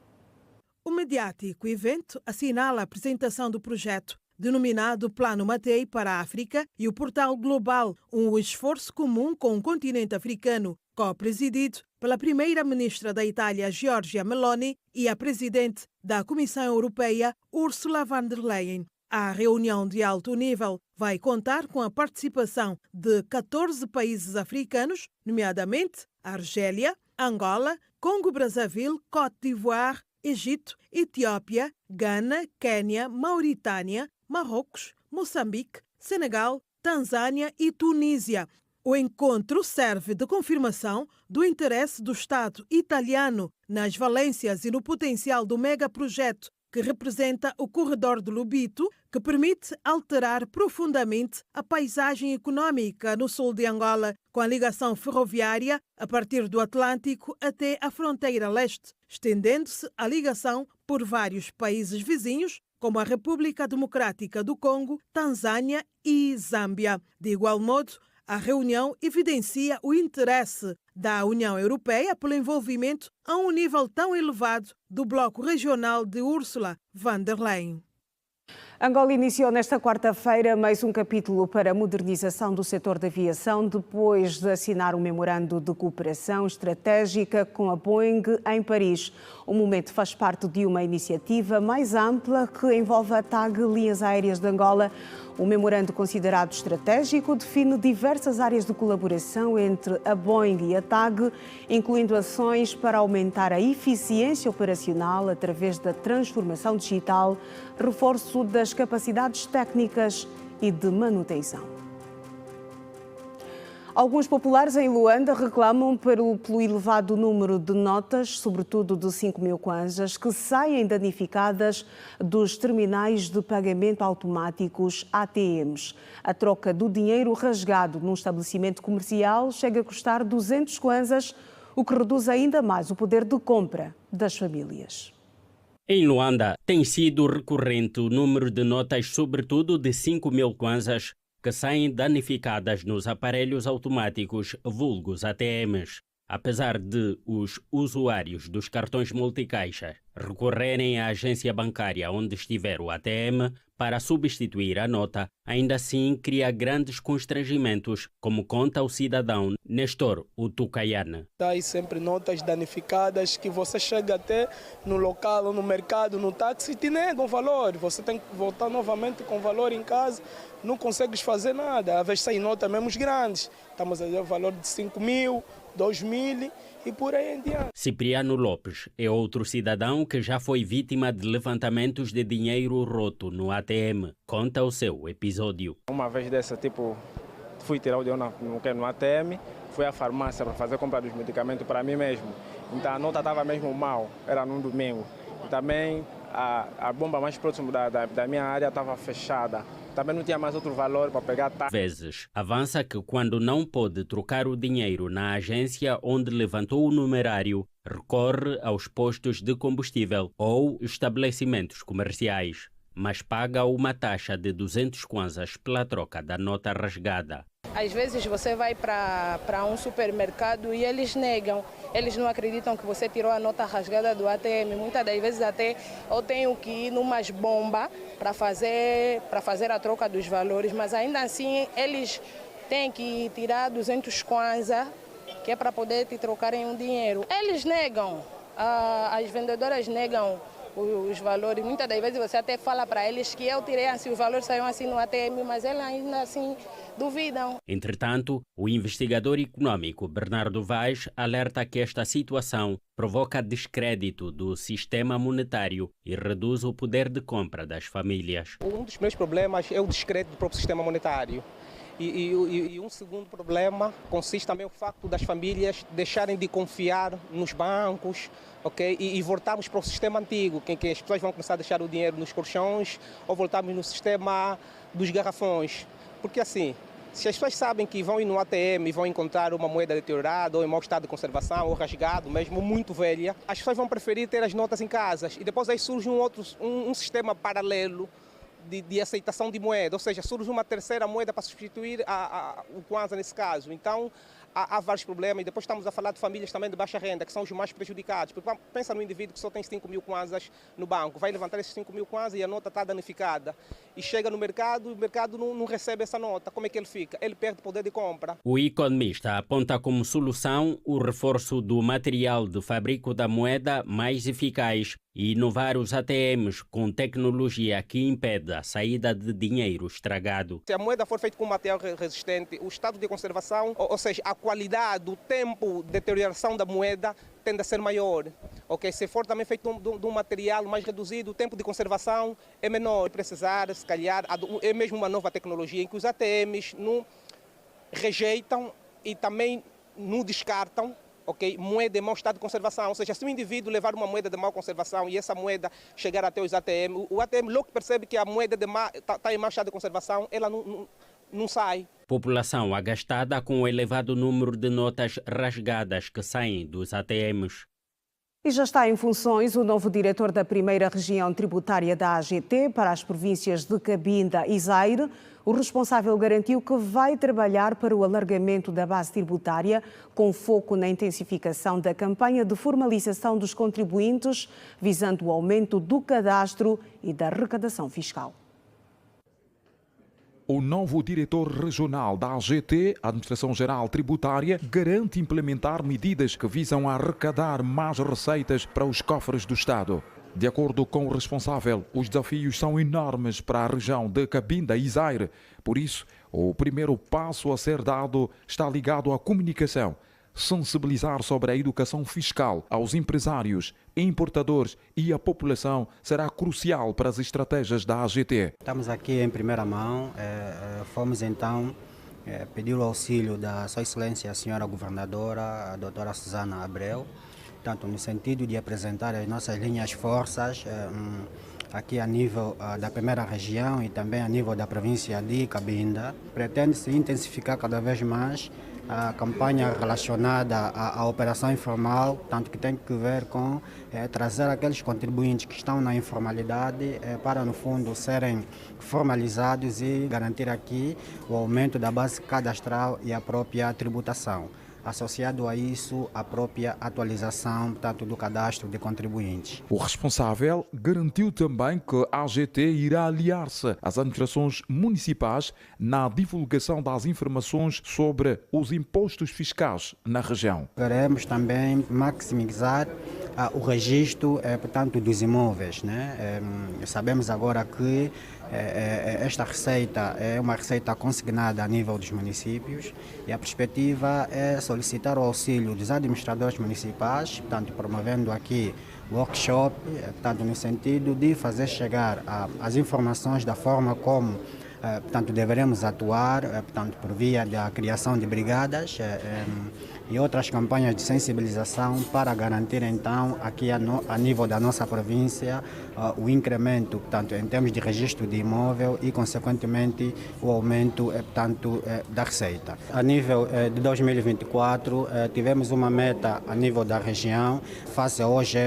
O mediático evento assinala a apresentação do projeto, denominado Plano Mattei para a África e o Portal Global, um esforço comum com o continente africano, co-presidido pela primeira-ministra da Itália, Giorgia Meloni, e a presidente da Comissão Europeia, Ursula von der Leyen. A reunião de alto nível vai contar com a participação de 14 países africanos, nomeadamente Argélia, Angola, Congo-Brazzaville, Côte d'Ivoire, Egito, Etiópia, Gana, Quênia, Mauritânia, Marrocos, Moçambique, Senegal, Tanzânia e Tunísia. O encontro serve de confirmação do interesse do Estado italiano nas valências e no potencial do megaprojeto que representa o corredor de Lobito, que permite alterar profundamente a paisagem econômica no sul de Angola, com a ligação ferroviária a partir do Atlântico até a fronteira leste, estendendo-se a ligação por vários países vizinhos, como a República Democrática do Congo, Tanzânia e Zâmbia. De igual modo, a reunião evidencia o interesse da União Europeia pelo envolvimento a um nível tão elevado do bloco regional de Ursula von der Leyen. Angola iniciou nesta quarta-feira mais um capítulo para a modernização do setor da aviação, depois de assinar um memorando de cooperação estratégica com a Boeing em Paris. O momento faz parte de uma iniciativa mais ampla que envolve a TAG Linhas Aéreas de Angola. O memorando considerado estratégico define diversas áreas de colaboração entre a Boeing e a TAG, incluindo ações para aumentar a eficiência operacional através da transformação digital, reforço das capacidades técnicas e de manutenção. Alguns populares em Luanda reclamam pelo elevado número de notas, sobretudo de 5.000 kwanzas, que saem danificadas dos terminais de pagamento automáticos ATMs. A troca do dinheiro rasgado num estabelecimento comercial chega a custar 200 kwanzas, o que reduz ainda mais o poder de compra das famílias. Em Luanda, tem sido recorrente o número de notas, sobretudo de 5.000 kwanzas, que saem danificadas nos aparelhos automáticos vulgos ATMs. Apesar de os usuários dos cartões multicaixa recorrerem à agência bancária onde estiver o ATM para substituir a nota, ainda assim cria grandes constrangimentos, como conta o cidadão Nestor Utucaiana. Tem sempre notas danificadas que você chega até no local ou no mercado, no táxi, e te negam o valor. Você tem que voltar novamente com o valor em casa, não consegues fazer nada. Às vezes saem notas mesmo grandes. Estamos a dizer o valor de 5.000, 2.000 e por aí em diante. Cipriano Lopes é outro cidadão que já foi vítima de levantamentos de dinheiro roto no ATM. Conta o seu episódio. Uma vez dessa, fui tirar o dinheiro no ATM, fui à farmácia para fazer compra dos medicamentos para mim mesmo. Então a nota estava mesmo mal, era num domingo. E também a bomba mais próxima da minha área estava fechada. Também não tinha mais outro valor para pegar. Vezes avança que quando não pode trocar o dinheiro na agência onde levantou o numerário, recorre aos postos de combustível ou estabelecimentos comerciais, mas paga uma taxa de 200 kwanzas pela troca da nota rasgada. Às vezes você vai para um supermercado e eles negam, eles não acreditam que você tirou a nota rasgada do ATM. Muitas das vezes até eu tenho que ir numas bombas para fazer a troca dos valores, mas ainda assim eles têm que tirar 200 kwanza, que é para poder te trocarem um dinheiro. Eles negam, as vendedoras negam os valores. Muitas das vezes você até fala para eles que eu tirei assim, os valores saíram assim no ATM, mas eles ainda assim duvidam. Entretanto, o investigador econômico Bernardo Vaz alerta que esta situação provoca descrédito do sistema monetário e reduz o poder de compra das famílias. Um dos primeiros problemas é o descrédito do próprio sistema monetário. E um segundo problema consiste também no facto das famílias deixarem de confiar nos bancos, okay? E voltarmos para o sistema antigo, em que as pessoas vão começar a deixar o dinheiro nos colchões ou voltarmos no sistema dos garrafões. Porque assim, se as pessoas sabem que vão ir no ATM e vão encontrar uma moeda deteriorada ou em mau estado de conservação ou rasgado, mesmo muito velha, as pessoas vão preferir ter as notas em casa. E depois aí surge um sistema paralelo de aceitação de moeda, ou seja, surge uma terceira moeda para substituir o kwanza nesse caso. Então, há vários problemas, e depois estamos a falar de famílias também de baixa renda, que são os mais prejudicados. Porque pensa no indivíduo que só tem 5 mil kwanzas no banco, vai levantar esses 5 mil kwanzas e a nota está danificada. E chega no mercado e o mercado não recebe essa nota. Como é que ele fica? Ele perde poder de compra. O economista aponta como solução o reforço do material de fabrico da moeda mais eficaz e inovar os ATMs com tecnologia que impede a saída de dinheiro estragado. Se a moeda for feita com material resistente, o estado de conservação, ou seja, a qualidade, o tempo de deterioração da moeda tende a ser maior. Okay? Se for também feito de um material mais reduzido, o tempo de conservação é menor. Precisar, se calhar, é mesmo uma nova tecnologia em que os ATMs não rejeitam e também não descartam. Okay, moeda em mau estado de conservação, ou seja, se o indivíduo levar uma moeda de má conservação e essa moeda chegar até os ATM, o ATM logo percebe que a moeda está em mau estado de conservação, ela não sai. População agastada com o elevado número de notas rasgadas que saem dos ATMs. E já está em funções o novo diretor da primeira região tributária da AGT para as províncias de Cabinda e Zaire. O responsável garantiu que vai trabalhar para o alargamento da base tributária, com foco na intensificação da campanha de formalização dos contribuintes, visando o aumento do cadastro e da arrecadação fiscal. O novo diretor regional da AGT, Administração Geral Tributária, garante implementar medidas que visam arrecadar mais receitas para os cofres do Estado. De acordo com o responsável, os desafios são enormes para a região de Cabinda e Zaire. Por isso, o primeiro passo a ser dado está ligado à comunicação. Sensibilizar sobre a educação fiscal aos empresários, importadores e à população será crucial para as estratégias da AGT. Estamos aqui em primeira mão, fomos então pedir o auxílio da Sua Excelência, a senhora governadora, a doutora Susana Abreu, tanto no sentido de apresentar as nossas linhas forças aqui a nível da primeira região e também a nível da província de Cabinda. Pretende-se intensificar cada vez mais a campanha relacionada à operação informal, tanto que tem que ver com trazer aqueles contribuintes que estão na informalidade para, no fundo, serem formalizados e garantir aqui o aumento da base cadastral e a própria tributação. Associado a isso, a própria atualização, portanto, do cadastro de contribuintes. O responsável garantiu também que a AGT irá aliar-se às administrações municipais na divulgação das informações sobre os impostos fiscais na região. Queremos também maximizar o registro, portanto, dos imóveis, né? Sabemos agora que esta receita é uma receita consignada a nível dos municípios e a perspectiva é solicitar o auxílio dos administradores municipais, portanto, promovendo aqui workshop, portanto, no sentido de fazer chegar as informações da forma como portanto, deveremos atuar, portanto, por via da criação de brigadas e outras campanhas de sensibilização para garantir, então, aqui a nível da nossa província, o incremento, portanto, em termos de registro de imóvel e, consequentemente, o aumento, portanto, da receita. A nível de 2024, tivemos uma meta a nível da região, face ao OGE,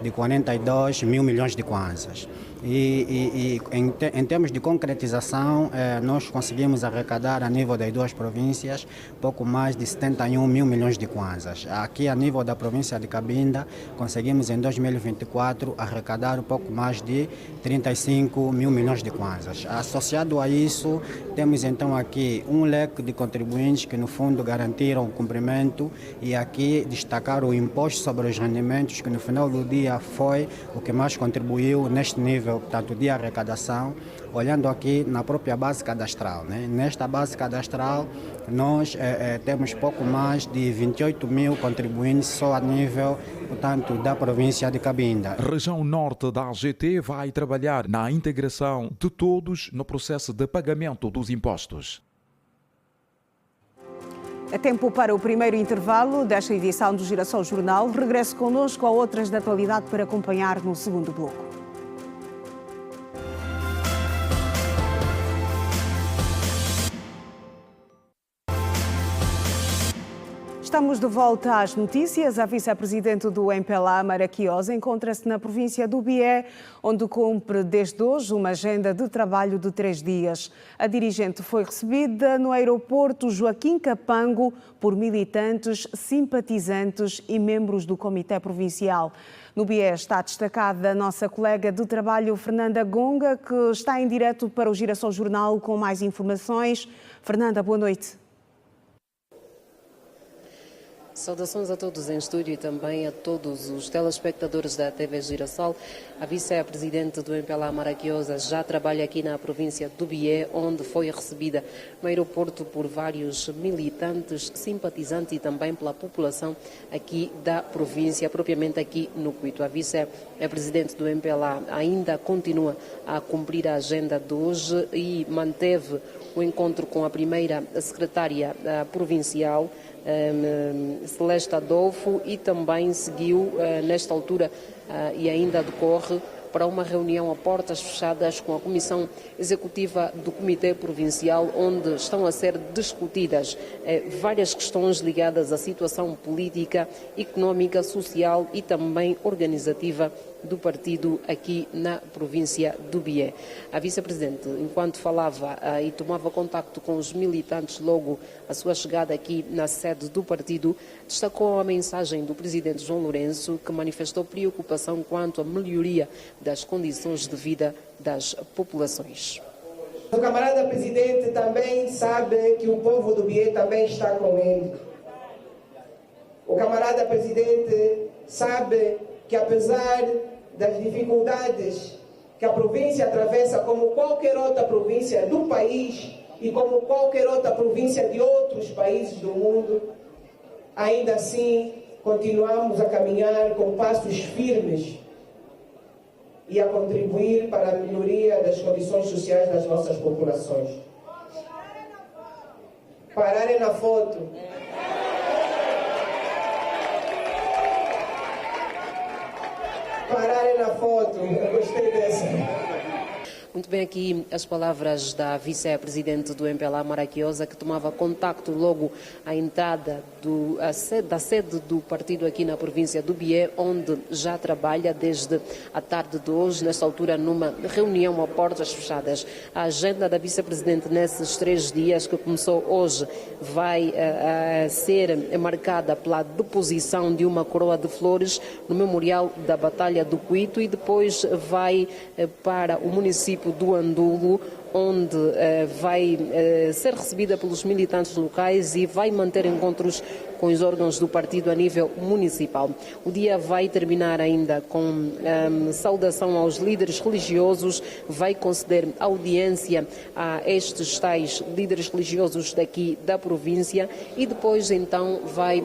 de 42 mil milhões de kwanzas. E em termos de concretização, nós conseguimos arrecadar a nível das duas províncias pouco mais de 71 mil milhões de kwanzas. Aqui a nível da província de Cabinda, conseguimos em 2024 arrecadar pouco mais de 35 mil milhões de kwanzas. Associado a isso, temos então aqui um leque de contribuintes que no fundo garantiram o cumprimento e aqui destacar o imposto sobre os rendimentos que no final do dia foi o que mais contribuiu neste nível, portanto, de arrecadação, olhando aqui na própria base cadastral, né? Nesta base cadastral, nós temos pouco mais de 28 mil contribuintes só a nível, portanto, da província de Cabinda. A região norte da AGT vai trabalhar na integração de todos no processo de pagamento dos impostos. É tempo para o primeiro intervalo desta edição do Girassol Jornal. Regresse connosco a outras da atualidade para acompanhar no segundo bloco. Estamos de volta às notícias. A vice-presidente do MPLA, Maraquiosa, encontra-se na província do Bié, onde cumpre desde hoje uma agenda de trabalho de 3 dias. A dirigente foi recebida no aeroporto Joaquim Capango por militantes, simpatizantes e membros do Comitê Provincial. No Bié está destacada a nossa colega de trabalho, Fernanda Gonga, que está em direto para o Girassol Jornal com mais informações. Fernanda, boa noite. Saudações a todos em estúdio e também a todos os telespectadores da TV Girassol. A vice-presidente do MPLA, Maraquiosa, já trabalha aqui na província do Bié, onde foi recebida no aeroporto por vários militantes, simpatizantes e também pela população aqui da província, propriamente aqui no Cuito. A vice-presidente do MPLA ainda continua a cumprir a agenda de hoje e manteve o encontro com a primeira secretária provincial, Celeste Adolfo, e também seguiu nesta altura e ainda decorre para uma reunião a portas fechadas com a Comissão Executiva do Comitê Provincial, onde estão a ser discutidas várias questões ligadas à situação política, económica, social e também organizativa do partido aqui na província do Bié. A vice-presidente, enquanto falava e tomava contacto com os militantes logo à sua chegada aqui na sede do partido, destacou a mensagem do presidente João Lourenço, que manifestou preocupação quanto à melhoria das condições de vida das populações. O camarada presidente também sabe que o povo do Bié também está com ele. O camarada presidente sabe que, apesar das dificuldades que a província atravessa, como qualquer outra província do país e como qualquer outra província de outros países do mundo, ainda assim continuamos a caminhar com passos firmes e a contribuir para a melhoria das condições sociais das nossas populações. Pararem na foto. Pararem na foto, eu gostei dessa. Muito bem, aqui as palavras da vice-presidente do MPLA, Maraquiosa, que tomava contacto logo à entrada da sede do partido aqui na província do Bié, onde já trabalha desde a tarde de hoje, nesta altura numa reunião a portas fechadas. A agenda da vice-presidente nesses 3 dias, que começou hoje, vai ser marcada pela deposição de uma coroa de flores no Memorial da Batalha do Cuito e depois vai para o município do Andulo, onde vai ser recebida pelos militantes locais e vai manter encontros com os órgãos do partido a nível municipal. O dia vai terminar ainda com saudação aos líderes religiosos, vai conceder audiência a estes tais líderes religiosos daqui da província e depois então vai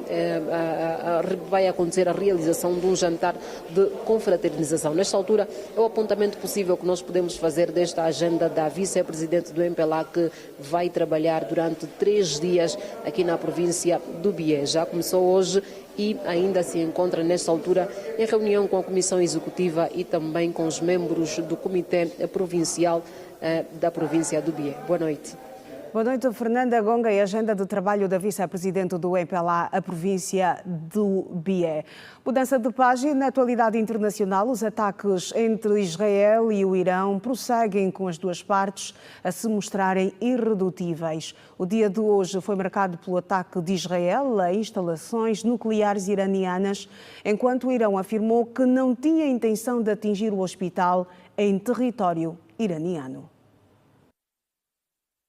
acontecer a realização de um jantar de confraternização. Nesta altura é o apontamento possível que nós podemos fazer desta agenda da vice-presidente do MPLA, que vai trabalhar durante 3 dias aqui na província do Bié. Já começou hoje e ainda se encontra nesta altura em reunião com a Comissão Executiva e também com os membros do Comitê Provincial da província do Bié. Boa noite. Boa noite, Fernanda Gonga. E a agenda de trabalho da vice-presidente do MPLA, a província do Bié. Mudança de página. Na atualidade internacional, os ataques entre Israel e o Irão prosseguem, com as duas partes a se mostrarem irredutíveis. O dia de hoje foi marcado pelo ataque de Israel a instalações nucleares iranianas, enquanto o Irão afirmou que não tinha intenção de atingir o hospital em território iraniano.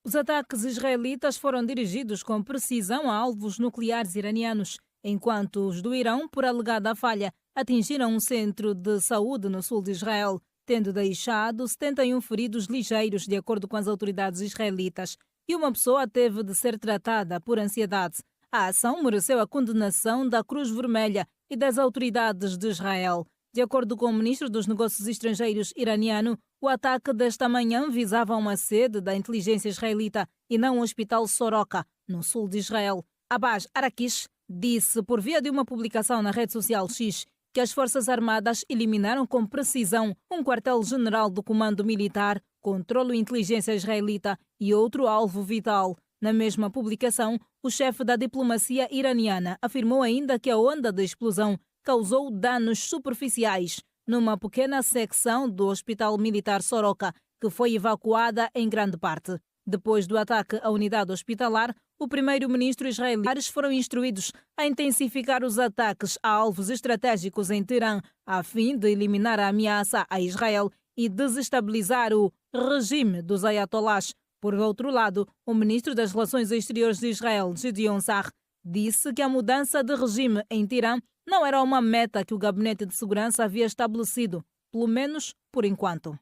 Os ataques israelitas foram dirigidos com precisão a alvos nucleares iranianos, enquanto os do Irão, por alegada falha, atingiram um centro de saúde no sul de Israel, tendo deixado 71 feridos ligeiros, de acordo com as autoridades israelitas, e uma pessoa teve de ser tratada por ansiedade. A ação mereceu a condenação da Cruz Vermelha e das autoridades de Israel. De acordo com o ministro dos Negócios Estrangeiros iraniano, o ataque desta manhã visava uma sede da inteligência israelita e não o hospital Soroka, no sul de Israel. Abbas Arakish disse, por via de uma publicação na rede social X, que as Forças Armadas eliminaram com precisão um quartel-general do Comando Militar, controlo e inteligência israelita e outro alvo vital. Na mesma publicação, o chefe da diplomacia iraniana afirmou ainda que a onda da explosão causou danos superficiais numa pequena secção do Hospital Militar Soroka, que foi evacuada em grande parte. Depois do ataque à unidade hospitalar, o primeiro-ministro israelita foram instruídos a intensificar os ataques a alvos estratégicos em Teherã, a fim de eliminar a ameaça a Israel e desestabilizar o regime dos ayatolás. Por outro lado, o ministro das Relações Exteriores de Israel, Gideon Sa'ar, disse que a mudança de regime em Teherã não era uma meta que o Gabinete de Segurança havia estabelecido, pelo menos por enquanto.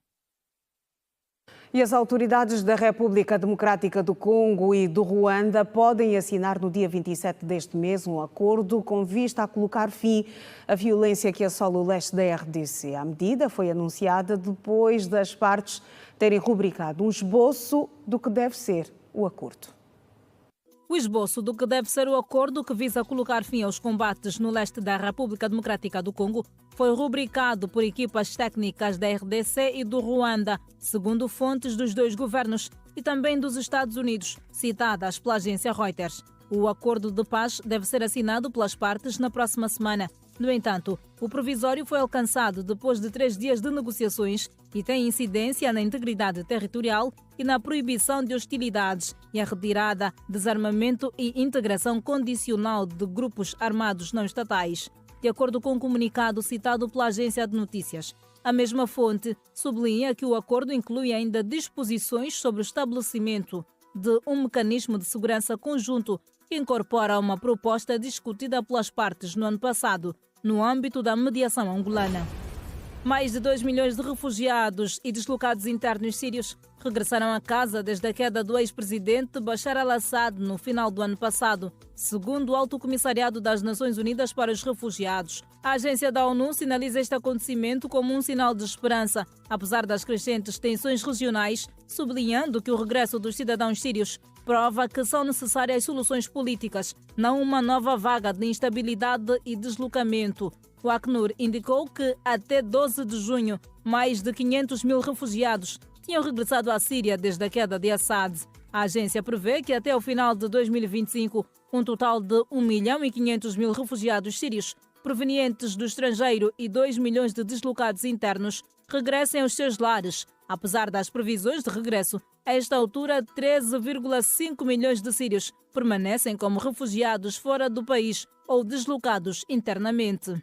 E as autoridades da República Democrática do Congo e do Ruanda podem assinar no dia 27 deste mês um acordo com vista a colocar fim à violência que assola o leste da RDC. A medida foi anunciada depois das partes terem rubricado um esboço do que deve ser o acordo. O esboço do que deve ser o acordo que visa colocar fim aos combates no leste da República Democrática do Congo foi rubricado por equipas técnicas da RDC e do Ruanda, segundo fontes dos dois governos e também dos Estados Unidos, citadas pela agência Reuters. O acordo de paz deve ser assinado pelas partes na próxima semana. No entanto, o provisório foi alcançado depois de 3 dias de negociações e tem incidência na integridade territorial e na proibição de hostilidades e a retirada, desarmamento e integração condicional de grupos armados não estatais, de acordo com um comunicado citado pela agência de notícias. A mesma fonte sublinha que o acordo inclui ainda disposições sobre o estabelecimento de um mecanismo de segurança conjunto que incorpora uma proposta discutida pelas partes no ano passado, no âmbito da mediação angolana. Mais de 2 milhões de refugiados e deslocados internos sírios regressaram a casa desde a queda do ex-presidente Bashar al-Assad no final do ano passado, segundo o Alto Comissariado das Nações Unidas para os Refugiados. A agência da ONU sinaliza este acontecimento como um sinal de esperança, apesar das crescentes tensões regionais, sublinhando que o regresso dos cidadãos sírios prova que são necessárias soluções políticas, não uma nova vaga de instabilidade e deslocamento. O Acnur indicou que, até 12 de junho, mais de 500 mil refugiados tinham regressado à Síria desde a queda de Assad. A agência prevê que, até o final de 2025, um total de 1.500.000 refugiados sírios provenientes do estrangeiro e 2 milhões de deslocados internos regressem aos seus lares. Apesar das previsões de regresso, a esta altura, 13,5 milhões de sírios permanecem como refugiados fora do país ou deslocados internamente.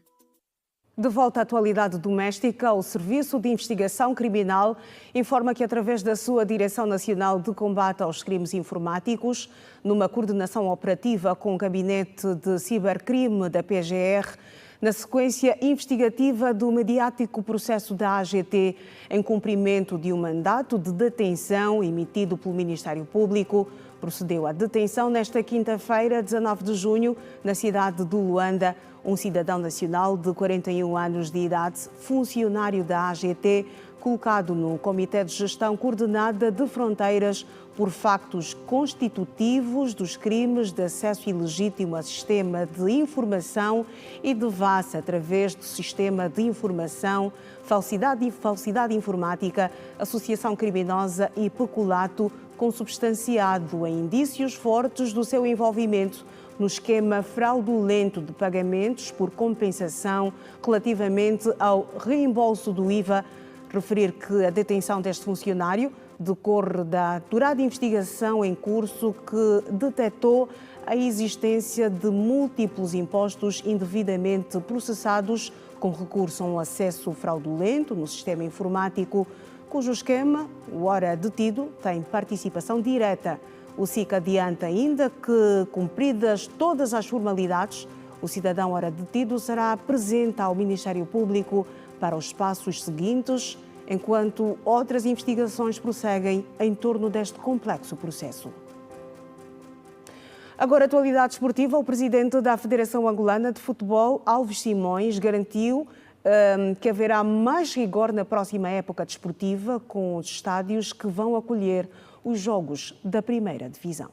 De volta à atualidade doméstica, o Serviço de Investigação Criminal informa que, através da sua Direção Nacional de Combate aos Crimes Informáticos, numa coordenação operativa com o Gabinete de Cibercrime da PGR, na sequência investigativa do mediático processo da AGT, em cumprimento de um mandato de detenção emitido pelo Ministério Público, procedeu à detenção nesta quinta-feira, 19 de junho, na cidade de Luanda, um cidadão nacional de 41 anos de idade, funcionário da AGT, colocado no Comitê de Gestão Coordenada de Fronteiras por factos constitutivos dos crimes de acesso ilegítimo a sistema de informação e devassa através do sistema de informação, falsidade informática, associação criminosa e peculato, consubstanciado em indícios fortes do seu envolvimento no esquema fraudulento de pagamentos por compensação relativamente ao reembolso do IVA. Referir que a detenção deste funcionário decorre da apurada investigação em curso que detectou a existência de múltiplos impostos indevidamente processados com recurso a um acesso fraudulento no sistema informático, cujo esquema, o ora detido, tem participação direta. O SIC adianta ainda que, cumpridas todas as formalidades, o cidadão ora detido será presente ao Ministério Público para os passos seguintes, enquanto outras investigações prosseguem em torno deste complexo processo. Agora, atualidade esportiva, o presidente da Federação Angolana de Futebol, Alves Simões, garantiu que haverá mais rigor na próxima época desportiva com os estádios que vão acolher os jogos da primeira divisão.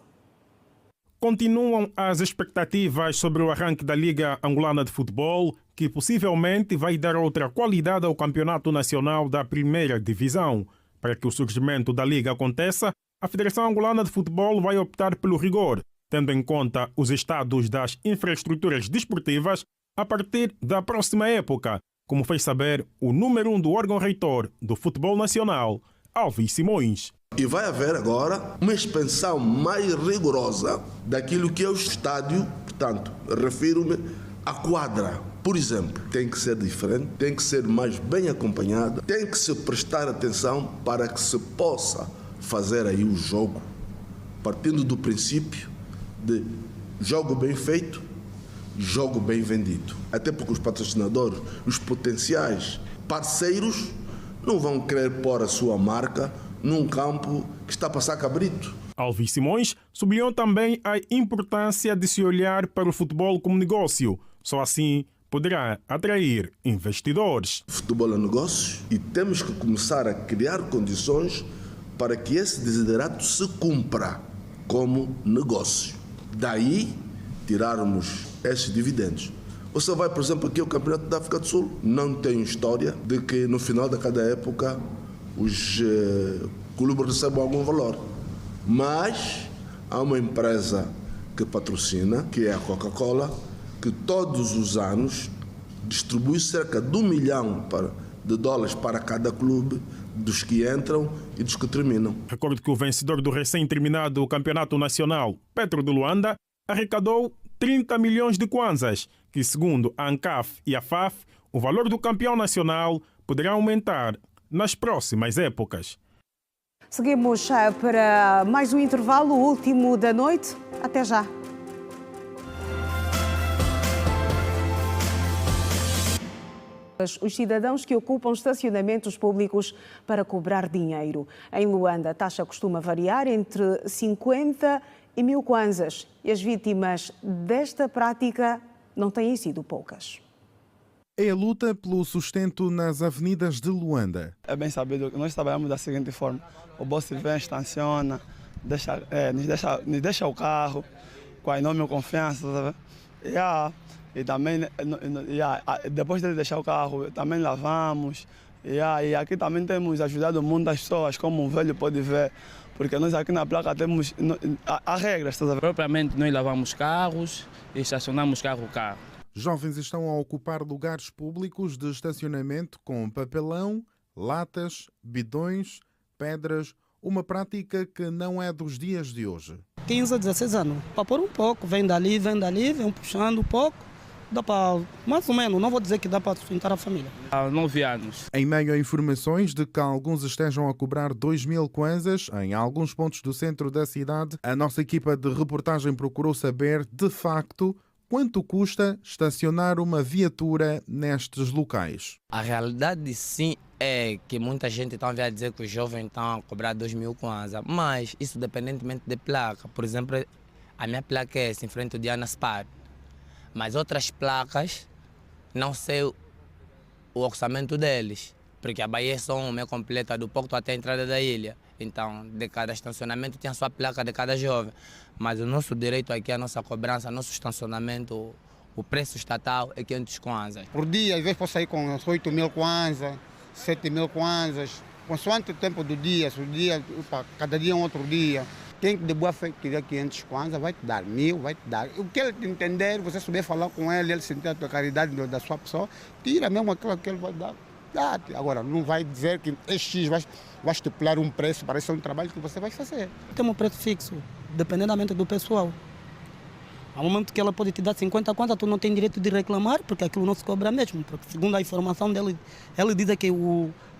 Continuam as expectativas sobre o arranque da Liga Angolana de Futebol, que possivelmente vai dar outra qualidade ao Campeonato Nacional da Primeira Divisão. Para que o surgimento da Liga aconteça, A Federação Angolana de Futebol vai optar pelo rigor, tendo em conta os estados das infraestruturas desportivas a partir da próxima época, como fez saber o número 1 do órgão reitor do futebol nacional, Alves Simões. E vai haver agora uma expansão mais rigorosa daquilo que é o estádio, portanto, refiro-me à quadra. Por exemplo, tem que ser diferente, tem que ser mais bem acompanhada, tem que se prestar atenção para que se possa fazer aí o jogo, partindo do princípio de jogo bem feito, jogo bem vendido. Até porque os patrocinadores, os potenciais parceiros, não vão querer pôr a sua marca num campo que está a passar cabrito. Alves Simões sublinhou também a importância de se olhar para o futebol como negócio. Só assim poderá atrair investidores. Futebol é negócio e temos que começar a criar condições para que esse desiderato se cumpra como negócio. Daí tirarmos esses dividendos. Você vai, por exemplo, aqui ao Campeonato da África do Sul, não tem história de que no final de cada época os clubes recebam algum valor. Mas há uma empresa que patrocina, que é a Coca-Cola, que todos os anos distribui cerca de $1 milhão de dólares para cada clube, dos que entram e dos que terminam. Recordo que o vencedor do recém-terminado Campeonato Nacional, Petro de Luanda, arrecadou 30 milhões de kwanzas, que segundo a ANCAF e a FAF, o valor do campeão nacional poderá aumentar nas próximas épocas. Seguimos para mais um intervalo, o último da noite. Até já. Os cidadãos que ocupam estacionamentos públicos para cobrar dinheiro. Em Luanda, a taxa costuma variar entre 50 e 1.000 kwanzas. E as vítimas desta prática não têm sido poucas. É a luta pelo sustento nas avenidas de Luanda. É bem sabido que nós trabalhamos da seguinte forma. O boss vem, estaciona, nos deixa o carro com a enorme confiança. Sabe? E também, depois de deixar o carro, também lavamos. E aqui também temos ajudado muitas pessoas, como o velho pode ver. Porque nós aqui na placa temos há regras. Propriamente nós lavamos carros e estacionamos carro. Jovens estão a ocupar lugares públicos de estacionamento com papelão, latas, bidões, pedras, uma prática que não é dos dias de hoje. 15 a 16 anos, para pôr um pouco, vem dali, vem puxando um pouco, dá para, mais ou menos, não vou dizer que dá para sustentar a família. Há 9 anos. Em meio a informações de que alguns estejam a cobrar 2.000 kwanzas em alguns pontos do centro da cidade, a nossa equipa de reportagem procurou saber, de facto, quanto custa estacionar uma viatura nestes locais. A realidade sim é que muita gente está a dizer que os jovens estão a cobrar 2.000 kwanza, mas isso dependentemente de placa. Por exemplo, a minha placa é essa, em frente ao Diana Spar. Mas outras placas, não sei o orçamento deles, porque a Bahia é só uma completa do Porto até a entrada da ilha. Então, de cada estacionamento tem a sua placa de cada jovem. Mas o nosso direito aqui, a nossa cobrança, nosso estacionamento, o preço estatal é 500 kwanzas. Por dia, às vezes posso sair com 8.000 kwanzas, 7.000 kwanzas, consoante o tempo do dia, se o dia, cada dia é um outro dia. Quem de boa fé quiser 500 kwanzas, vai te dar 1.000, vai te dar. O que ele entender, você souber falar com ele sentir a tua caridade da sua pessoa, tira mesmo aquilo que ele vai dar. Agora, não vai dizer que é X, vai estipular um preço para esse trabalho que você vai fazer. Tem um preço fixo, dependendo do pessoal. Ao momento que ela pode te dar 50 kwanzas, tu não tem direito de reclamar, porque aquilo não se cobra mesmo. Porque segundo a informação dele, ele diz que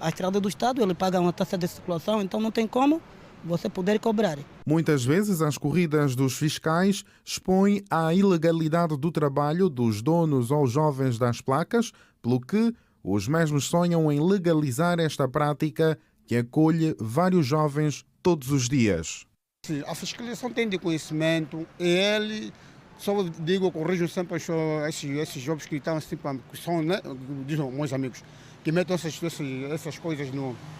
a estrada do Estado, ele paga uma taxa de circulação, então não tem como você poder cobrar. Muitas vezes as corridas dos fiscais expõem à ilegalidade do trabalho dos donos ou jovens das placas, pelo que os mesmos sonham em legalizar esta prática que acolhe vários jovens todos os dias. A fiscalização tem de conhecimento e ele, só digo, corrijo sempre esses jovens que estão assim, que são, né, dizem meus amigos, que metem essas coisas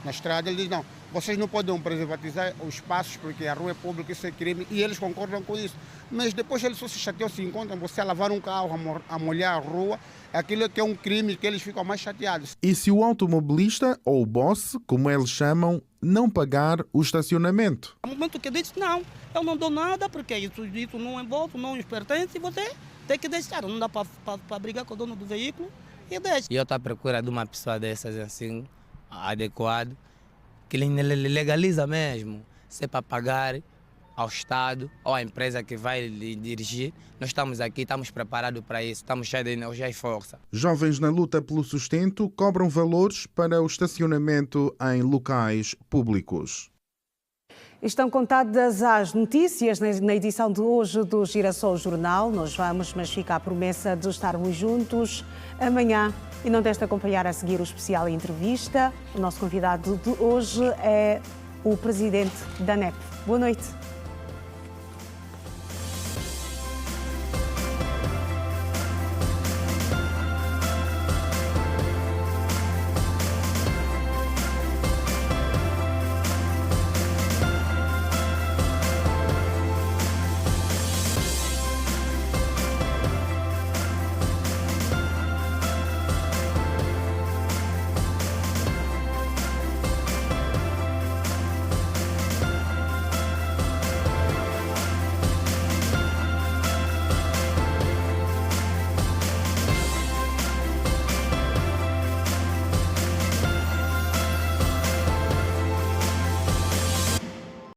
na estrada, ele diz, não, vocês não podem privatizar os espaços porque a rua é pública, isso é crime, e eles concordam com isso. Mas depois eles só se chateiam, se encontram você a lavar um carro, a molhar a rua, aquilo que é um crime que eles ficam mais chateados. E se o automobilista, ou o boss, como eles chamam, não pagar o estacionamento? No momento que diz, não, eu não dou nada porque isso não envolve, não nos pertence, e você tem que deixar, não dá para brigar com o dono do veículo. E eu estou à procura de uma pessoa dessas assim, adequado, que ele legaliza mesmo. Se é para pagar ao Estado ou à empresa que vai lhe dirigir, nós estamos aqui, estamos preparados para isso, estamos cheios de energia e força. Jovens na luta pelo sustento cobram valores para o estacionamento em locais públicos. Estão contadas as notícias na edição de hoje do Girassol Jornal. Nós vamos, mas fica a promessa de estarmos juntos amanhã. E não deixe de acompanhar a seguir o especial entrevista. O nosso convidado de hoje é o presidente da ANEP. Boa noite.